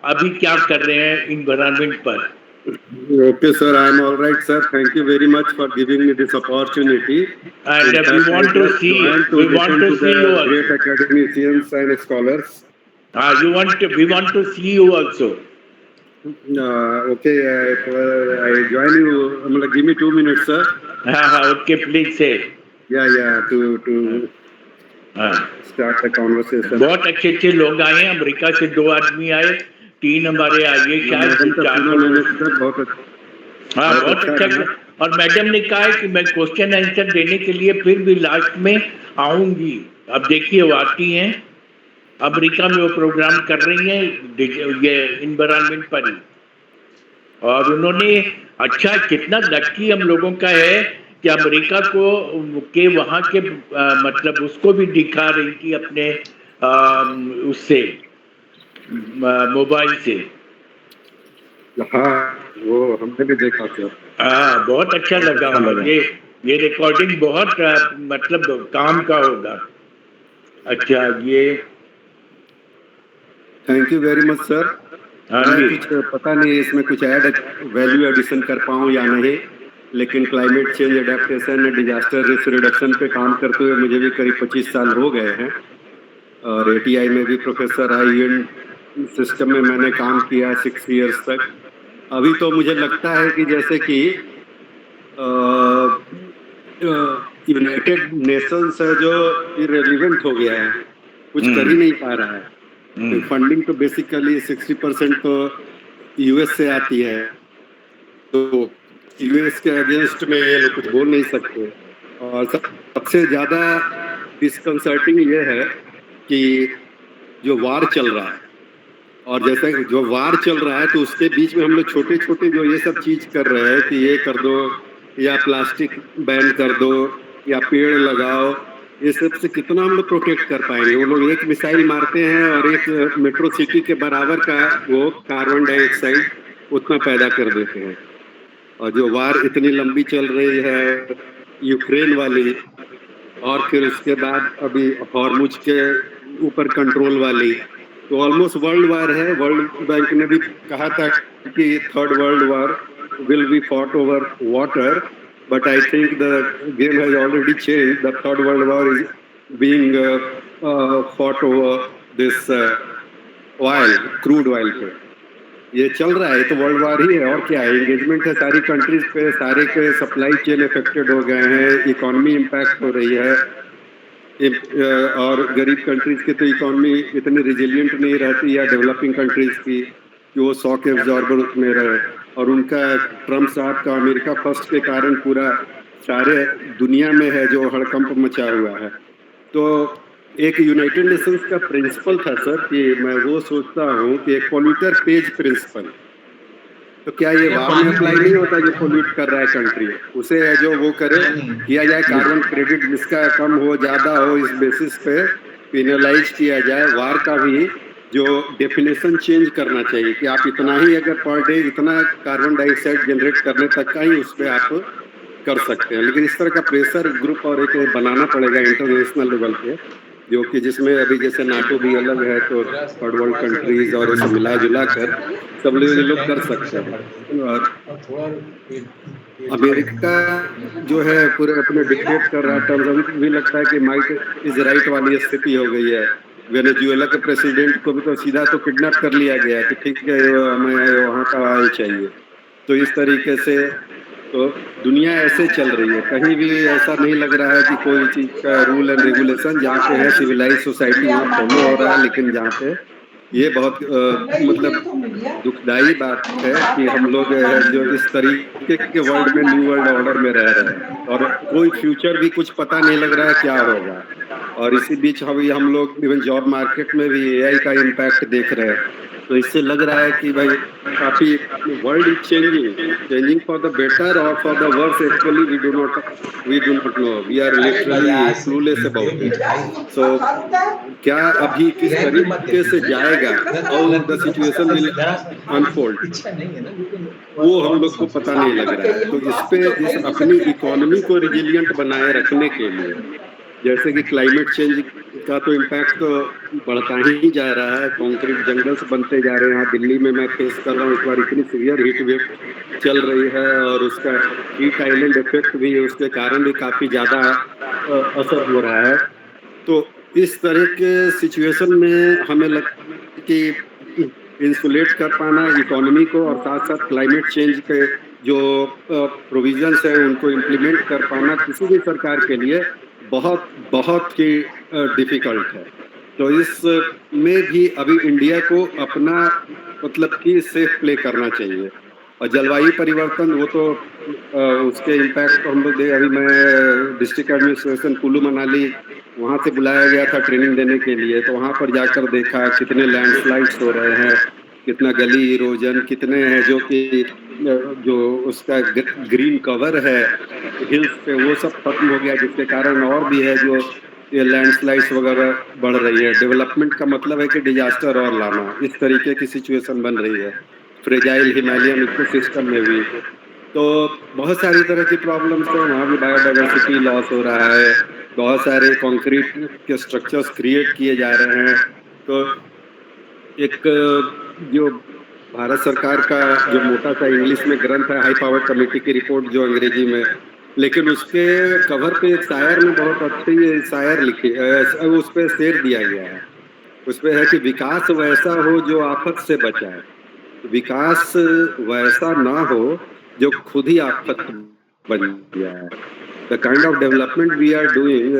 अभी क्या कर रहे हैं इन्वायरमेंट पर? Okay, sir, I am all right, sir. Thank you very much for giving me this opportunity. And we want to see you also. Great academicians and scholars. We want to see you also. Okay, I join you. Give me 2 minutes, sir. Okay, please say. Yeah, to start the conversation. बहुत अच्छे लोग आए हैं। America से 2 आदमी आए, 3 हमारे आए, बहुत अच्छा। और मैडम ने कहा है कि मैं क्वेश्चन आंसर देने के लिए फिर भी लास्ट में आऊंगी। अब देखिए वो आती हैं, अमेरिका में वो प्रोग्राम कर रही हैं ये इन्वायरमेंट पर ही। और उन्होंने अच्छा, कितना लकी हम लोगों का है कि अमेरिका को के वहाँ के मतलब उसको भी दिखा रही थी अपने उससे मोबाइल से। हाँ, वो हमने भी देखा था। बहुत अच्छा लगा। ये रिकॉर्डिंग बहुत मतलब काम का होगा। अच्छा, ये thank you very much sir. कुछ पता नहीं इसमें कुछ वैल्यू एडिशन कर पाऊँ या नहीं, लेकिन climate change adaptation disaster risk reduction पे काम करते हुए मुझे भी करीब 25 साल हो गए हैं। और ATI में भी प्रोफेसर हाई सिस्टम में मैंने काम किया 6 इयर्स तक। अभी तो मुझे लगता है कि जैसे कि यूनाइटेड नेशंस है जो इरेलीवेंट हो गया है, कुछ कर ही नहीं पा रहा है। फंडिंग तो बेसिकली 60% तो US से आती है, तो US के अगेंस्ट में ये लोग कुछ बोल नहीं सकते। और सबसे ज़्यादा डिस्कंसर्टिंग ये है कि जो वार चल रहा है, और जैसे जो वार चल रहा है तो उसके बीच में हम लोग छोटे छोटे जो ये सब चीज़ कर रहे हैं कि ये कर दो या प्लास्टिक बैन कर दो या पेड़ लगाओ, ये सब से कितना हम लोग प्रोटेक्ट कर पाएंगे? वो लोग एक मिसाइल मारते हैं और एक मेट्रो सिटी के बराबर का वो कार्बन डाइऑक्साइड उतना पैदा कर देते हैं। और जो वार इतनी लंबी चल रही है यूक्रेन वाली, और फिर उसके बाद अभी हॉर्मुज के ऊपर कंट्रोल वाली, तो ऑलमोस्ट वर्ल्ड वार है। वर्ल्ड बैंक ने भी कहा था कि 3rd world war will be fought over water, but I think the game has already changed. The 3rd world war is being fought over this oil, crude oil पे। ये चल रहा है, तो वर्ल्ड वार ही है और क्या है। एंगेजमेंट है सारी कंट्रीज पे, सारे के सप्लाई चेन इफेक्टेड हो गए हैं, इकोनॉमी इम्पैक्ट हो रही है। और गरीब कंट्रीज की तो इकोनॉमी इतनी रिजिलियंट नहीं रहती या डेवलपिंग कंट्रीज की कि वो शॉक एब्जॉर्बर में रहे। और उनका ट्रम्प साहब का अमेरिका फर्स्ट के कारण पूरा सारे दुनिया में है जो हड़कंप मचा हुआ है। तो एक यूनाइटेड नेशंस का प्रिंसिपल था सर, कि मैं वो सोचता हूँ कि एक पोल्यूटर पेज प्रिंसिपल, तो क्या ये वार में अप्लाई नहीं होता? जो पोल्यूट कर रहा है कंट्री, उसे जो वो करे किया जाए, कार्बन क्रेडिट जिसका कम हो ज़्यादा हो, इस बेसिस पे पेनलाइज किया जाए। वार का भी जो डेफिनेशन चेंज करना चाहिए कि आप इतना ही अगर पर डे इतना कार्बन डाइऑक्साइड जनरेट करने तक का ही उस पर आप कर सकते हैं। लेकिन इस तरह का प्रेशर ग्रुप और एक बनाना पड़ेगा इंटरनेशनल लेवल पे, जो कि जिसमें अभी जैसे नाटो भी अलग है, तो 3rd वर्ल्ड कंट्रीज और इसे मिला जुला कर सब लोग कर सकते हैं। और अमेरिका जो है पूरे अपने डिक्टेट कर रहा है, अभी भी लगता है कि माइट इज राइट वाली स्थिति हो गई है। वेनेजुएला के प्रेसिडेंट को भी तो सीधा तो किडनैप कर लिया गया कि ठीक है हमें वहाँ का ऑयल चाहिए। तो इस तरीके से तो दुनिया ऐसे चल रही है, कहीं भी ऐसा नहीं लग रहा है कि कोई चीज़ का रूल एंड रेगुलेशन जहाँ पे है सिविलाइज सोसाइटी वहाँ फॉलो हो रहा है। लेकिन जहाँ पे ये बहुत मतलब दुखदाई बात है कि हम लोग जो इस तरीके के वर्ल्ड में न्यू वर्ल्ड ऑर्डर में रह रहे हैं और कोई फ्यूचर भी कुछ पता नहीं लग रहा है क्या होगा। और इसी बीच अभी हम लोग इवन जॉब मार्केट में भी AI का इम्पैक्ट देख रहे हैं। तो इससे लग रहा है कि भाई काफी world is changing for the better और for the worse actually we do not know, we are literally clueless about it. So क्या अभी किस तरीके से जाएगा और द सिचुएशन विल अनफोल्ड, वो हम लोग को पता नहीं लग रहा है। तो इस पे अपनी इकोनॉमी को रिजिलियंट बनाए रखने के लिए, जैसे कि क्लाइमेट चेंज का तो इम्पैक्ट तो बढ़ता ही जा रहा है, कंक्रीट जंगल्स बनते जा रहे हैं। यहाँ दिल्ली में मैं फेस कर रहा हूँ इस बार इतनी सीवियर हीट वेव चल रही है और उसका हीट आइलैंड इफेक्ट भी, उसके कारण भी काफ़ी ज़्यादा असर हो रहा है। तो इस तरह के सिचुएशन में हमें लगता है कि इंसुलेट कर पाना इकोनॉमी को और साथ साथ क्लाइमेट चेंज के जो प्रोविजंस हैं उनको इम्प्लीमेंट कर पाना किसी भी सरकार के लिए बहुत बहुत ही डिफिकल्ट है। तो इस में भी अभी इंडिया को अपना मतलब कि सेफ प्ले करना चाहिए। और जलवायु परिवर्तन वो तो उसके इम्पैक्ट तो हम लोग अभी मैं डिस्ट्रिक्ट एडमिनिस्ट्रेशन कुल्लू मनाली वहाँ से बुलाया गया था ट्रेनिंग देने के लिए, तो वहाँ पर जाकर देखा कितने लैंडस्लाइड्स हो रहे हैं, कितना गली इरोजन कितने हैं, जो उसका ग्रीन कवर है हिल्स पे वो सब खत्म हो गया, जिसके कारण और भी है जो ये लैंडस्लाइड्स वगैरह बढ़ रही है। डेवलपमेंट का मतलब है कि डिजास्टर और लाना, इस तरीके की सिचुएशन बन रही है फ्रेजाइल हिमालयन इकोसिस्टम में भी। तो बहुत सारी तरह की प्रॉब्लम्स है, वहाँ भी बायोडाइवर्सिटी लॉस हो रहा है, बहुत सारे कंक्रीट के स्ट्रक्चर्स क्रिएट किए जा रहे हैं। तो एक जो भारत सरकार का जो मोटा सा इंग्लिश में ग्रंथ है हाई पावर कमेटी की रिपोर्ट जो अंग्रेजी में, लेकिन उसके कवर पे एक शायर ने बहुत अच्छी शायर लिखी, उस पर शेर दिया गया है। उस पर है कि विकास वैसा हो जो आफत से बचाए, विकास वैसा ना हो जो खुद ही आफत बन गया है। The kind of development we are doing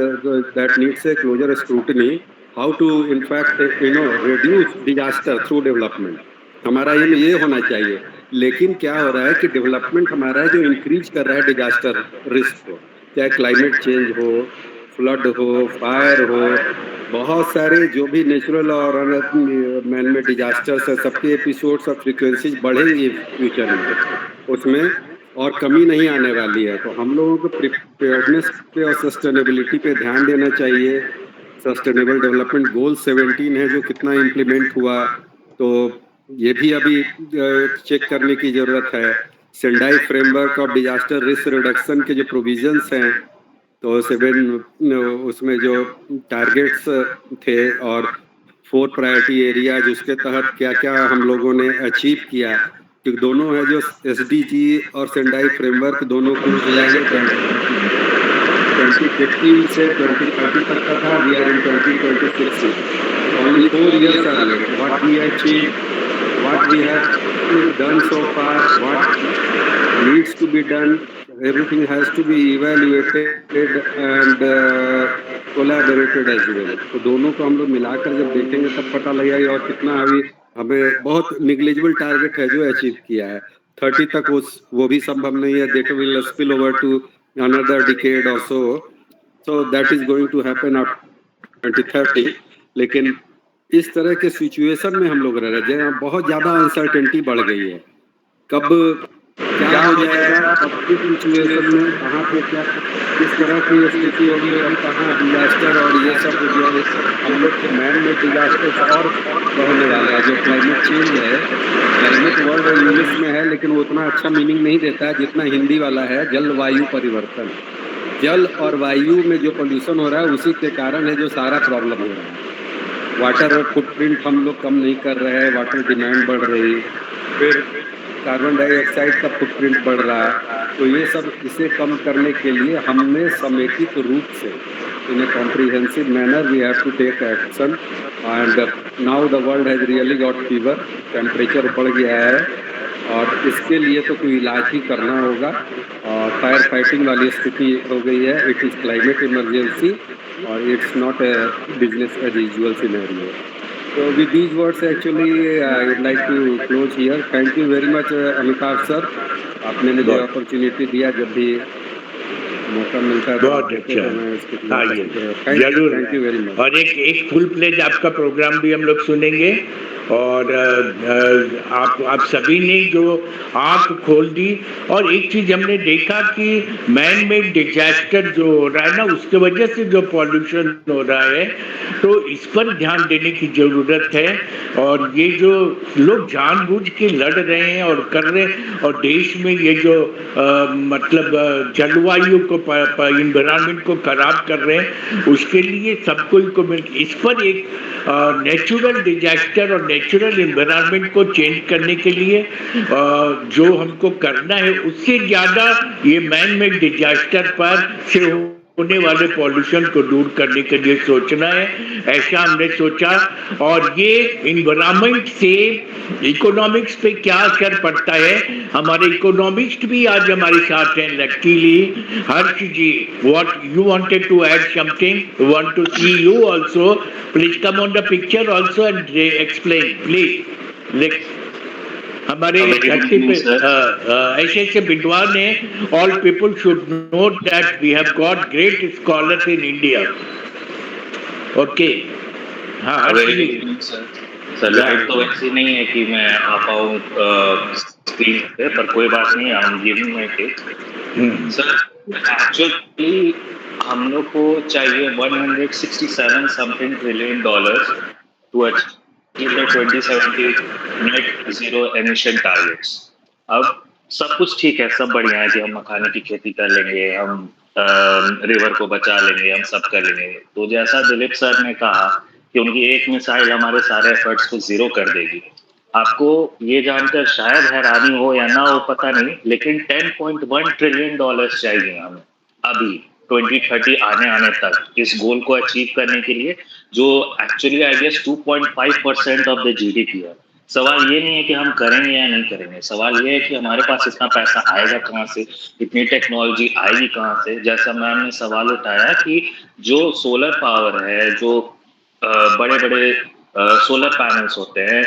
that needs a closer scrutiny, how to in fact reduce disaster through development. हमारा ये होना चाहिए, लेकिन क्या हो रहा है कि डेवलपमेंट हमारा जो इंक्रीज कर रहा है डिजास्टर रिस्क को, चाहे क्लाइमेट चेंज हो, फ्लड हो, फायर हो, बहुत सारे जो भी नेचुरल और मैन मेड डिजास्टर्स है, सबके एपिसोड्स और फ्रीक्वेंसीज बढ़ेंगी फ्यूचर में, उसमें और कमी नहीं आने वाली है। तो हम लोगों को प्रिपेयर्डनेस पे और सस्टेनेबिलिटी पे ध्यान देना चाहिए। सस्टेनेबल डेवलपमेंट गोल 17 है जो कितना इम्प्लीमेंट हुआ, तो ये भी अभी चेक करने की ज़रूरत है। Sendai framework of disaster risk reduction के जो प्रोविजंस हैं, तो 7 उसमें जो टारगेट्स थे और 4 प्रायोरिटी एरिया जिसके तहत क्या क्या हम लोगों ने अचीव किया, कि दोनों है जो SDG और सेंडाई फ्रेमवर्क दोनों को मिलाएंगे 2015 से 2030 तक का था। We are in 2026, only 4 years are left. What we achieved, what we have done so far, what needs to be done, everything has to be evaluated and collaborated as well. तो दोनों को हम लोग मिलाकर जब देखेंगे तब पता लगेगा और कितना अभी हमें बहुत निग्लिजिबल टारगेट है जो अचीव किया है। 30 तक वो भी संभव नहीं है, that will spill over to another decade or so. So that is going to happen after 2030. लेकिन इस तरह के सिचुएशन में हम लोग रह रहे हैं, बहुत ज़्यादा अनसर्टेनिटी बढ़ गई है। कब क्या हो जाएगा, अब किस सिचुएशन में कहाँ पे क्या किस तरह की स्थिति होगी, और कहाँ डिजास्टर और ये सब जो हम लोग के मैन मेड डिजास्टर और बढ़ने वाला है। जो क्लाइमेट चेंज है, क्लाइमेट वर्ड इंग्लिश में है लेकिन वो उतना अच्छा मीनिंग नहीं देता है जितना हिंदी वाला है। जलवायु परिवर्तन, जल और वायु में जो पोल्यूशन हो रहा है उसी के कारण है जो सारा प्रॉब्लम हो रहा है। वाटर फुटप्रिंट हम लोग कम नहीं कर रहे हैं, वाटर डिमांड बढ़ रही, फिर कार्बन डाइऑक्साइड का फुटप्रिंट बढ़ रहा है। तो ये सब इसे कम करने के लिए हमने समेकित रूप से in a comprehensive manner we have to take action. And now the world has really got fever, temperature बढ़ गया है और इसके लिए तो कोई इलाज ही करना होगा। और फायर फाइटिंग वाली स्थिति हो गई है। इट इज़ क्लाइमेट इमरजेंसी और it's not a business as usual scenario. So with these words actually I would like to close here. Thank you very much Amitabh sir, आपने मुझे अपॉर्चुनिटी दिया, जब भी मौका मिलता है बहुत अच्छा। हाँ, ये जरूर। Thank you very much. और एक फुल प्लेज आपका प्रोग्राम भी हम लोग सुनेंगे और आप सभी ने जो आंख खोल दी। और एक चीज हमने देखा कि मैन मेड डिजास्टर जो हो रहा है ना, उसके वजह से जो पॉल्यूशन हो रहा है, तो इस पर ध्यान देने की जरूरत है। और ये जो लोग जानबूझ के लड़ रहे हैं और कर रहे हैं, और देश में ये जो मतलब जलवायु को इन्वायरमेंट को खराब कर रहे हैं, उसके लिए सबको इस पर एक नेचुरल डिजास्टर और नेचुरल इन्वायरमेंट को चेंज करने के लिए जो हमको करना है, उससे ज्यादा ये मैन मेड डिजास्टर पर से होने वाले पॉल्यूशन को दूर करने के लिए सोचना है, ऐसा हमने सोचा। और ये इन्वायरमेंट से इकोनॉमिक्स पे क्या असर पड़ता है, हमारे इकोनॉमिस्ट भी आज हमारे साथ हैं luckily. Harsh ji, what you wanted to add something, want to see you also, please come on the picture also and explain please. हमारे धरती पे ऐसे ऐसे विद्वान हैं, all people should know that we have got great scholars in India. Okay, हाँ sir light तो वैसे नहीं है कि मैं आ पाऊँ स्क्रीन पे, पर कोई बात नहीं, I am giving my take. Sir actually हम लोग को चाहिए 167 something trillion dollars to achieve the 2070 net zero emission targets. अब सब कुछ ठीक है, सब बढ़िया है कि हम मखाने की खेती कर लेंगे, हम रिवर को बचा लेंगे, हम सब कर लेंगे। तो जैसा दिलीप सर ने कहा कि उनकी एक मिसाइल हमारे सारे एफर्ट्स को जीरो कर देगी। आपको ये जानकर शायद हैरानी हो या ना हो, पता नहीं, लेकिन 10.1 ट्रिलियन डॉलर्स चाहिए हमें अभी 2030 आने तक इस गोल को अचीव करने के लिए, जो actually I guess 2.5% of the GDP है। सवाल ये नहीं है कि हम करेंगे या नहीं करेंगे, सवाल ये है कि हमारे पास इतना पैसा आएगा कहाँ से, इतनी टेक्नोलॉजी आएगी कहाँ से। जैसा मैम ने सवाल उठाया कि जो सोलर पावर है, जो बड़े बड़े सोलर पैनल्स होते हैं,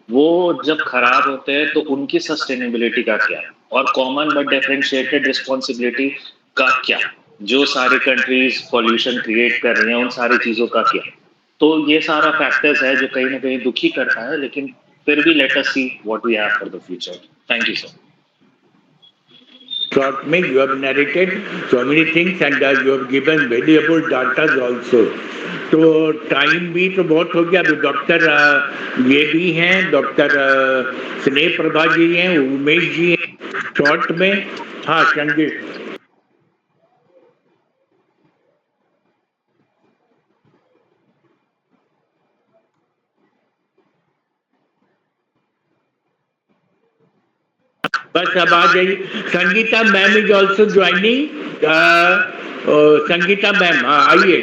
वो जब खराब होते हैं तो उनकी सस्टेनेबिलिटी का क्या, और कॉमन बट डिफरेंशिएटेड रिस्पॉन्सिबिलिटी का क्या, जो सारी कंट्रीज पॉल्यूशन क्रिएट कर रही हैं उन सारी चीजों का क्या। तो ये सारा फैक्टर्स है जो कहीं ना कहीं दुखी करता है, लेकिन फिर भी let us see what we have for the future. Thank you sir. Short में you have narrated so many things and you have given valuable data also. तो टाइम भी तो बहुत हो गया। अभी डॉक्टर ये भी हैं, डॉक्टर स्नेह प्रभा जी हैं, उमेश जी हैं, शॉर्ट में। हाँ संगीत, बस अब आ जाइए। Sangeeta ma'am is also joining. Sangeeta ma'am, हाँ आइए।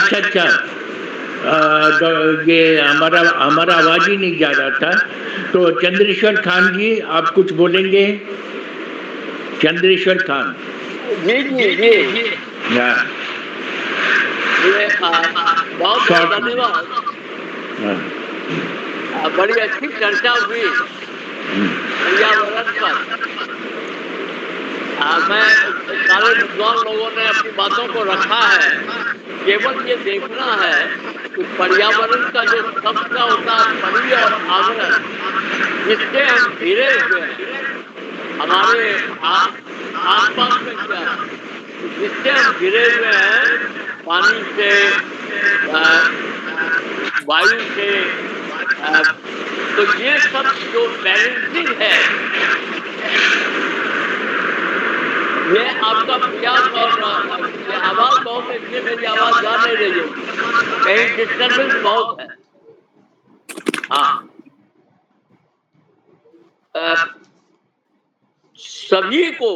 अच्छा अच्छा, ये हमारा आवाज ही नहीं जा रहा था। तो चंद्रेश्वर खान जी, आप कुछ बोलेंगे? चंद्रेश्वर खान जी जी जी, हाँ, ये बहुत बहुत धन्यवाद। बड़ी अच्छी चर्चा हुई पर्यावरण पर। मैं सारे विद्वान लोगों ने अपनी बातों को रखा है, केवल ये देखना है कि पर्यावरण का जो शब्द का होता है परि और आवरण, जिससे हम घिरे हुए हैं, हमारे आसपास में क्या है, जिससे हम घिरे हुए हैं, पानी से, वायु से, तो ये सब जो बैलेंसिंग है, ये आपका प्रयास और ये आवाज बहुत है, इसलिए मेरी आवाज जा नहीं रही होगी, कहीं डिस्टर्बेंस बहुत है। हाँ, सभी को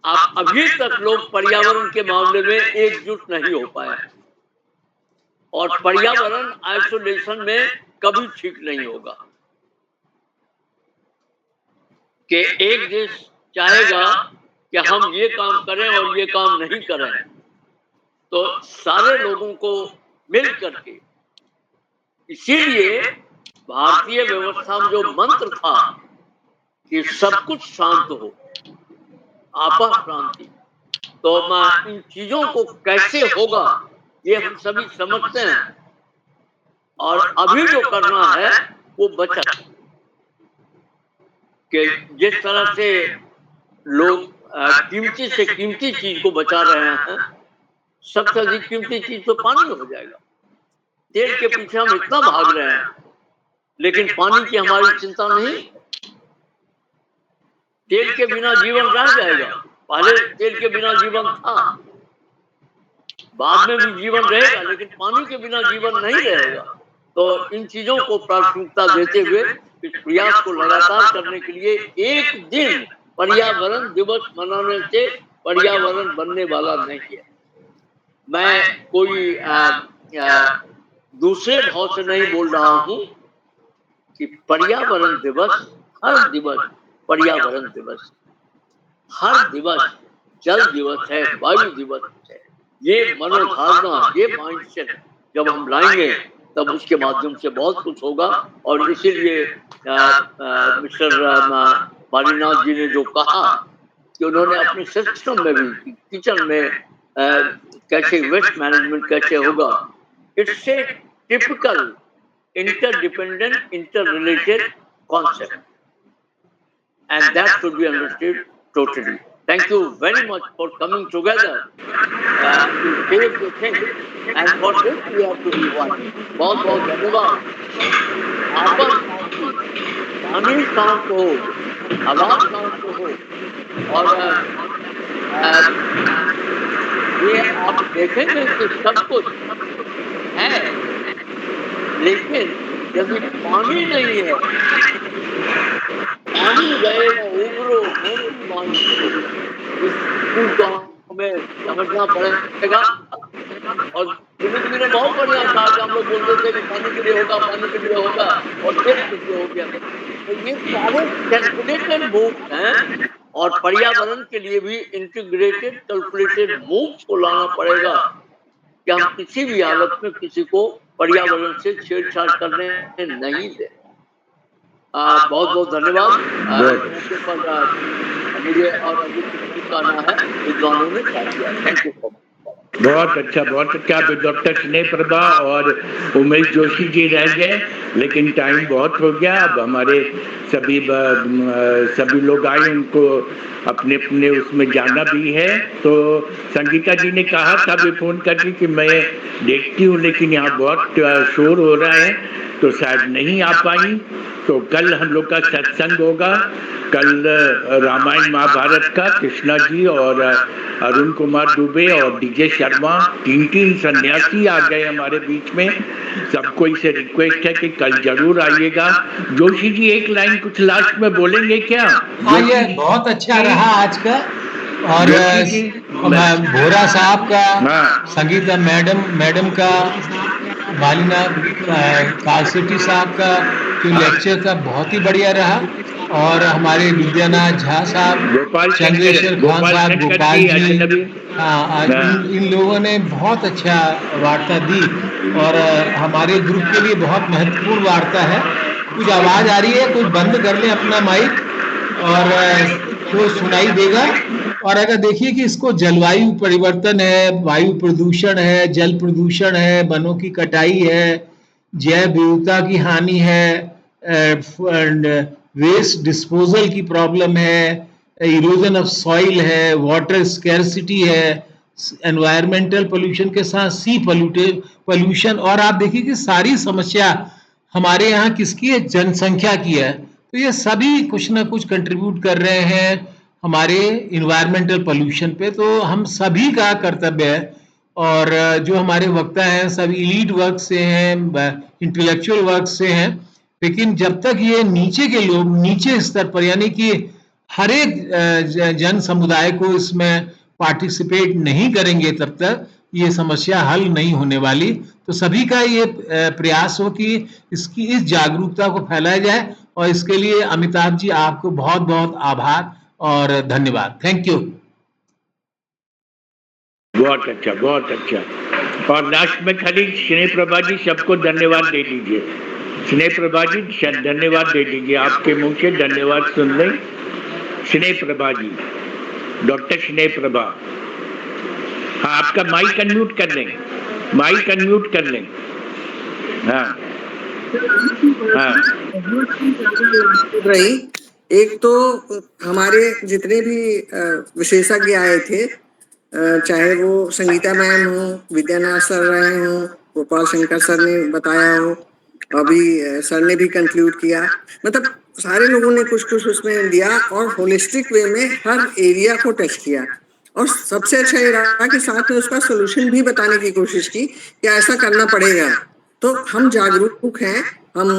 आप अभी तक लोग पर्यावरण के मामले में एकजुट नहीं हो पाए, और पर्यावरण आइसोलेशन में कभी ठीक नहीं होगा कि एक देश चाहेगा कि हम ये काम करें और ये काम नहीं करें, तो सारे लोगों को मिल करके, इसीलिए भारतीय व्यवस्था में जो मंत्र था कि सब कुछ शांत हो, आपस शांति, तो मैं इन चीजों को कैसे होगा ये हम सभी समझते हैं, और अभी जो करना है वो बचत, कि जिस तरह से लोग कीमती से कीमती चीज को बचा रहे हैं, सबसे अधिक कीमती चीज तो पानी हो जाएगा। तेल के पीछे हम इतना भाग रहे हैं, लेकिन पानी की हमारी चिंता नहीं। तेल के बिना जीवन रह जाएगा, पहले तेल के बिना जीवन था, बाद में भी जीवन रहेगा, लेकिन पानी के बिना जीवन नहीं रहेगा। तो इन चीजों को प्राथमिकता देते हुए इस प्रयास को लगातार करने के लिए एक दिन पर्यावरण दिवस मनाने से पर्यावरण बनने वाला नहीं है। मैं कोई दूसरे भाव से नहीं बोल रहा हूं कि पर्यावरण दिवस, हर दिवस पर्यावरण दिवस, हर दिवस जल दिवस है, वायु दिवस है। ये मनोधारणा, ये माइंडसेट जब हम लाएंगे तब उसके माध्यम से बहुत कुछ होगा। और इसीलिए मिस्टर बालीनाथ जी ने जो कहा कि उन्होंने अपने सिस्टम में भी, किचन में कैसे वेस्ट मैनेजमेंट कैसे होगा, it's a typical interdependent, interrelated concept, and that should be understood totally. Thank you very much for coming together to save the thing, and for this we have to be one. बहुत बहुत धन्यवाद। आपस शांति, पानी शांत हो, आवाज शांत हो, और ये आप देखेंगे कि सब कुछ है, लेकिन यदि पानी नहीं है, पानी रहेगा उबरो इसको हमें समझना पड़ेगा। और धीरे बहुत बढ़िया था कि हम लोग बोलते थे कि पानी के लिए होगा, पानी के लिए होगा, और फिर कुछ हो गया। तो ये सारे कैलकुलेटेड मूव्स हैं, और पर्यावरण के लिए भी इंटीग्रेटेड कैलकुलेटेड मूव्स को लाना पड़ेगा कि हम किसी भी हालत में किसी को पर्यावरण से छेड़छाड़ करने नहीं दे। बहुत बहुत धन्यवाद। मुझे और अभी कुछ कहना है, विद्वानों ने क्या किया। Thank you. बहुत अच्छा डॉक्टर स्नेह प्रभा और उमेश जोशी जी रह गए, लेकिन टाइम बहुत हो गया। अब हमारे सभी लोग आए, उनको अपने अपने उसमें जाना भी है। तो संगीता जी ने कहा था भी फोन करके कि मैं देखती हूँ, लेकिन यहाँ बहुत शोर हो रहा है तो शायद नहीं आ पाई। तो कल हम लोग का सत्संग होगा, कल रामायण महाभारत का कृष्णा जी और अरुण कुमार दुबे और डीजे शर्मा, तीन सन्यासी आ गए हमारे बीच में। सबको इसे रिक्वेस्ट है कि कल जरूर आइएगा। जोशी जी एक लाइन कुछ लास्ट में बोलेंगे क्या? हाँ, ये बहुत अच्छा रहा आज का। और जोशी जी, भोरा साहब का, हाँ संगीता मैडम का, मालिना कालसेठी साहब का जो लेक्चर था बहुत ही बढ़िया रहा। और हमारे विद्यानाथ झा साहब, गोपाल चंद्रेश्वर खान साहब, शंकर गोपाल जी जी, अजनबी। हाँ, हाँ। इन लोगों ने बहुत अच्छा वार्ता दी और हमारे ग्रुप के लिए बहुत महत्वपूर्ण वार्ता है। कुछ आवाज आ रही है, कुछ बंद कर लें अपना माइक और तो सुनाई देगा। और अगर देखिए कि इसको जलवायु परिवर्तन है, वायु प्रदूषण है, जल प्रदूषण है, वनों की कटाई है, जैव विविधता की हानि है, वेस्ट डिस्पोजल की प्रॉब्लम है, इरोजन ऑफ सॉइल है, वाटर स्कैरसिटी है, एनवायरमेंटल पोल्यूशन के साथ सी पोल्यूशन, और आप देखिए कि सारी समस्या हमारे यहाँ किसकी है? जनसंख्या की है। तो ये सभी कुछ ना कुछ कंट्रीब्यूट कर रहे हैं हमारे इन्वायरमेंटल पोल्यूशन पे। तो हम सभी का कर्तव्य है, और जो हमारे वक्ता हैं सब इलीट वर्ग से हैं, इंटेलेक्चुअल वर्ग से हैं, लेकिन जब तक ये नीचे के लोग नीचे स्तर पर, यानी कि हर एक जन समुदाय को इसमें पार्टिसिपेट नहीं करेंगे, तब तक ये समस्या हल नहीं होने वाली। तो सभी का ये प्रयास हो कि इस जागरूकता को फैलाया जाए, और इसके लिए अमिताभ जी आपको बहुत बहुत आभार और धन्यवाद। Thank you. बहुत अच्छा, बहुत अच्छा। और लास्ट में खाली स्नेह प्रभा जी सबको धन्यवाद दे दीजिए। स्नेह प्रभा जी धन्यवाद दे दीजिए, आपके मुंह से धन्यवाद सुन लें। स्नेह प्रभा जी, डॉक्टर स्नेह प्रभा, हाँ आपका माइक अनम्यूट कर लें, माइक अनम्यूट कर लें। हाँ हाँ। रही एक तो हमारे जितने भी विशेषज्ञ आए थे, चाहे वो संगीता मैम हो, विद्यानाथ सर रहे हो, गोपाल शंकर सर ने बताया हो, अभी सर ने भी कंक्लूड किया, मतलब सारे लोगों ने कुछ कुछ उसमें दिया और होलिस्टिक वे में हर एरिया को टच किया। और सबसे अच्छा ये रहा कि साथ में उसका सोल्यूशन भी बताने की कोशिश की कि ऐसा करना पड़ेगा। तो हम जागरूक हैं, हम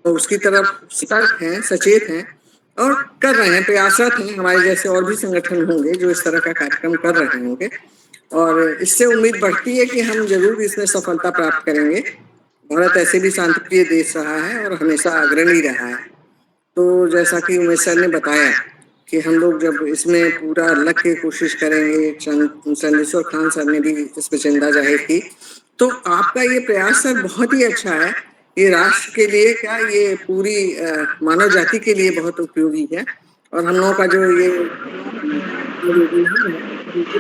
उसकी तरफ सतर्क हैं, सचेत हैं और कर रहे हैं, प्रयासरत हैं। हमारे जैसे और भी संगठन होंगे जो इस तरह का कार्यक्रम कर रहे होंगे, और इससे उम्मीद बढ़ती है कि हम जरूर इसमें सफलता प्राप्त करेंगे। भारत ऐसे भी शांतिप्रिय देश रहा है और हमेशा अग्रणी रहा है। तो जैसा कि उमेश सर ने बताया कि हम लोग जब इसमें पूरा लग के कोशिश करेंगे, चंद्रेश्वर खान सर ने भी इस पर चिंता जाहिर की, तो आपका ये प्रयास सर बहुत ही अच्छा है। ये राष्ट्र के लिए क्या, ये पूरी मानव जाति के लिए बहुत उपयोगी है। और हम लोगों का जो ये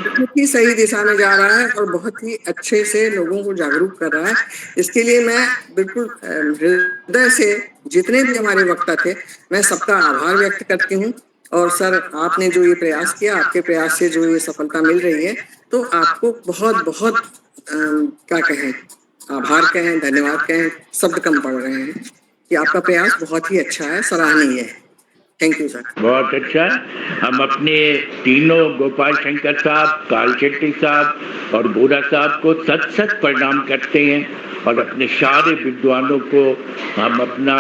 बहुत ही सही दिशा में जा रहा है और बहुत ही अच्छे से लोगों को जागरूक कर रहा है। इसके लिए मैं बिल्कुल हृदय से जितने भी हमारे वक्ता थे, मैं सबका आभार व्यक्त करती हूँ। और सर आपने जो ये प्रयास किया, आपके प्रयास से जो ये सफलता मिल रही है, तो आपको बहुत बहुत क्या कहें, आभार कहें, धन्यवाद कहें, शब्द कम पड़ रहे हैं कि आपका प्रयास बहुत ही अच्छा है, सराहनीय है। Thank you sir. बहुत अच्छा। हम अपने तीनों गोपाल शंकर साहब, कालशेट्टी साहब और बोरा साहब को सत सत प्रणाम करते हैं, और अपने सारे विद्वानों को हम अपना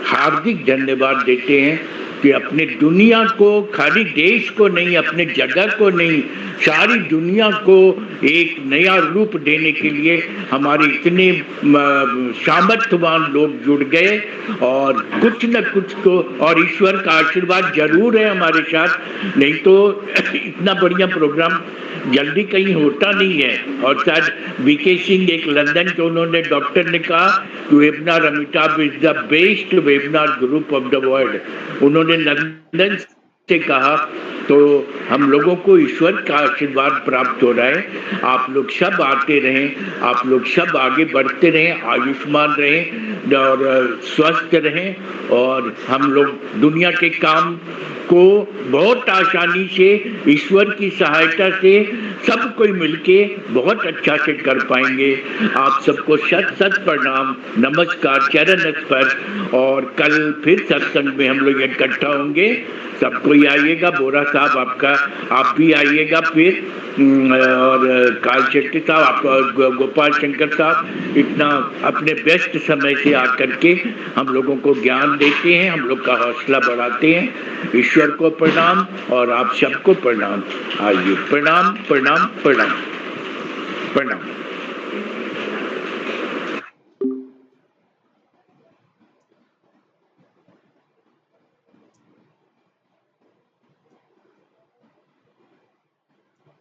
हार्दिक धन्यवाद देते हैं कि अपने दुनिया को, खाली देश को नहीं, अपने जगह को नहीं, सारी दुनिया को एक नया रूप देने के लिए हमारे इतने सामर्थ्यवान लोग जुड़ गए। और कुछ न कुछ तो, और ईश्वर का आशीर्वाद जरूर है हमारे साथ, नहीं तो इतना बढ़िया प्रोग्राम जल्दी कहीं होता नहीं है। और शायद वीके सिंह एक लंदन के, उन्होंने डॉक्टर ने कहा webinar Amitabh is the best webinar group of the world, उन्होंने लंदन से कहा। तो हम लोगों को ईश्वर का आशीर्वाद प्राप्त हो रहा है। आप लोग सब आते रहें, आप लोग सब आगे बढ़ते रहें, आयुष्मान रहें और स्वस्थ रहें, और हम लोग दुनिया के काम को बहुत आसानी से ईश्वर की सहायता से सब कोई मिलके बहुत अच्छा से कर पाएंगे। आप सबको शत शत प्रणाम, नमस्कार चरण स्पर्श। और कल फिर सत्संग में हम लोग इकट्ठा होंगे। सब कोई आइएगा, बोरा साहब आपका, आप भी आइएगा फिर, और काल शेट्टी साहब, आपका गोपाल शंकर साहब, इतना अपने बेस्ट समय से आकर के हम लोगों को ज्ञान देते हैं, हम लोग का हौसला बढ़ाते हैं। ईश्वर को प्रणाम और आप सबको प्रणाम। आइए, प्रणाम प्रणाम प्रणाम प्रणाम।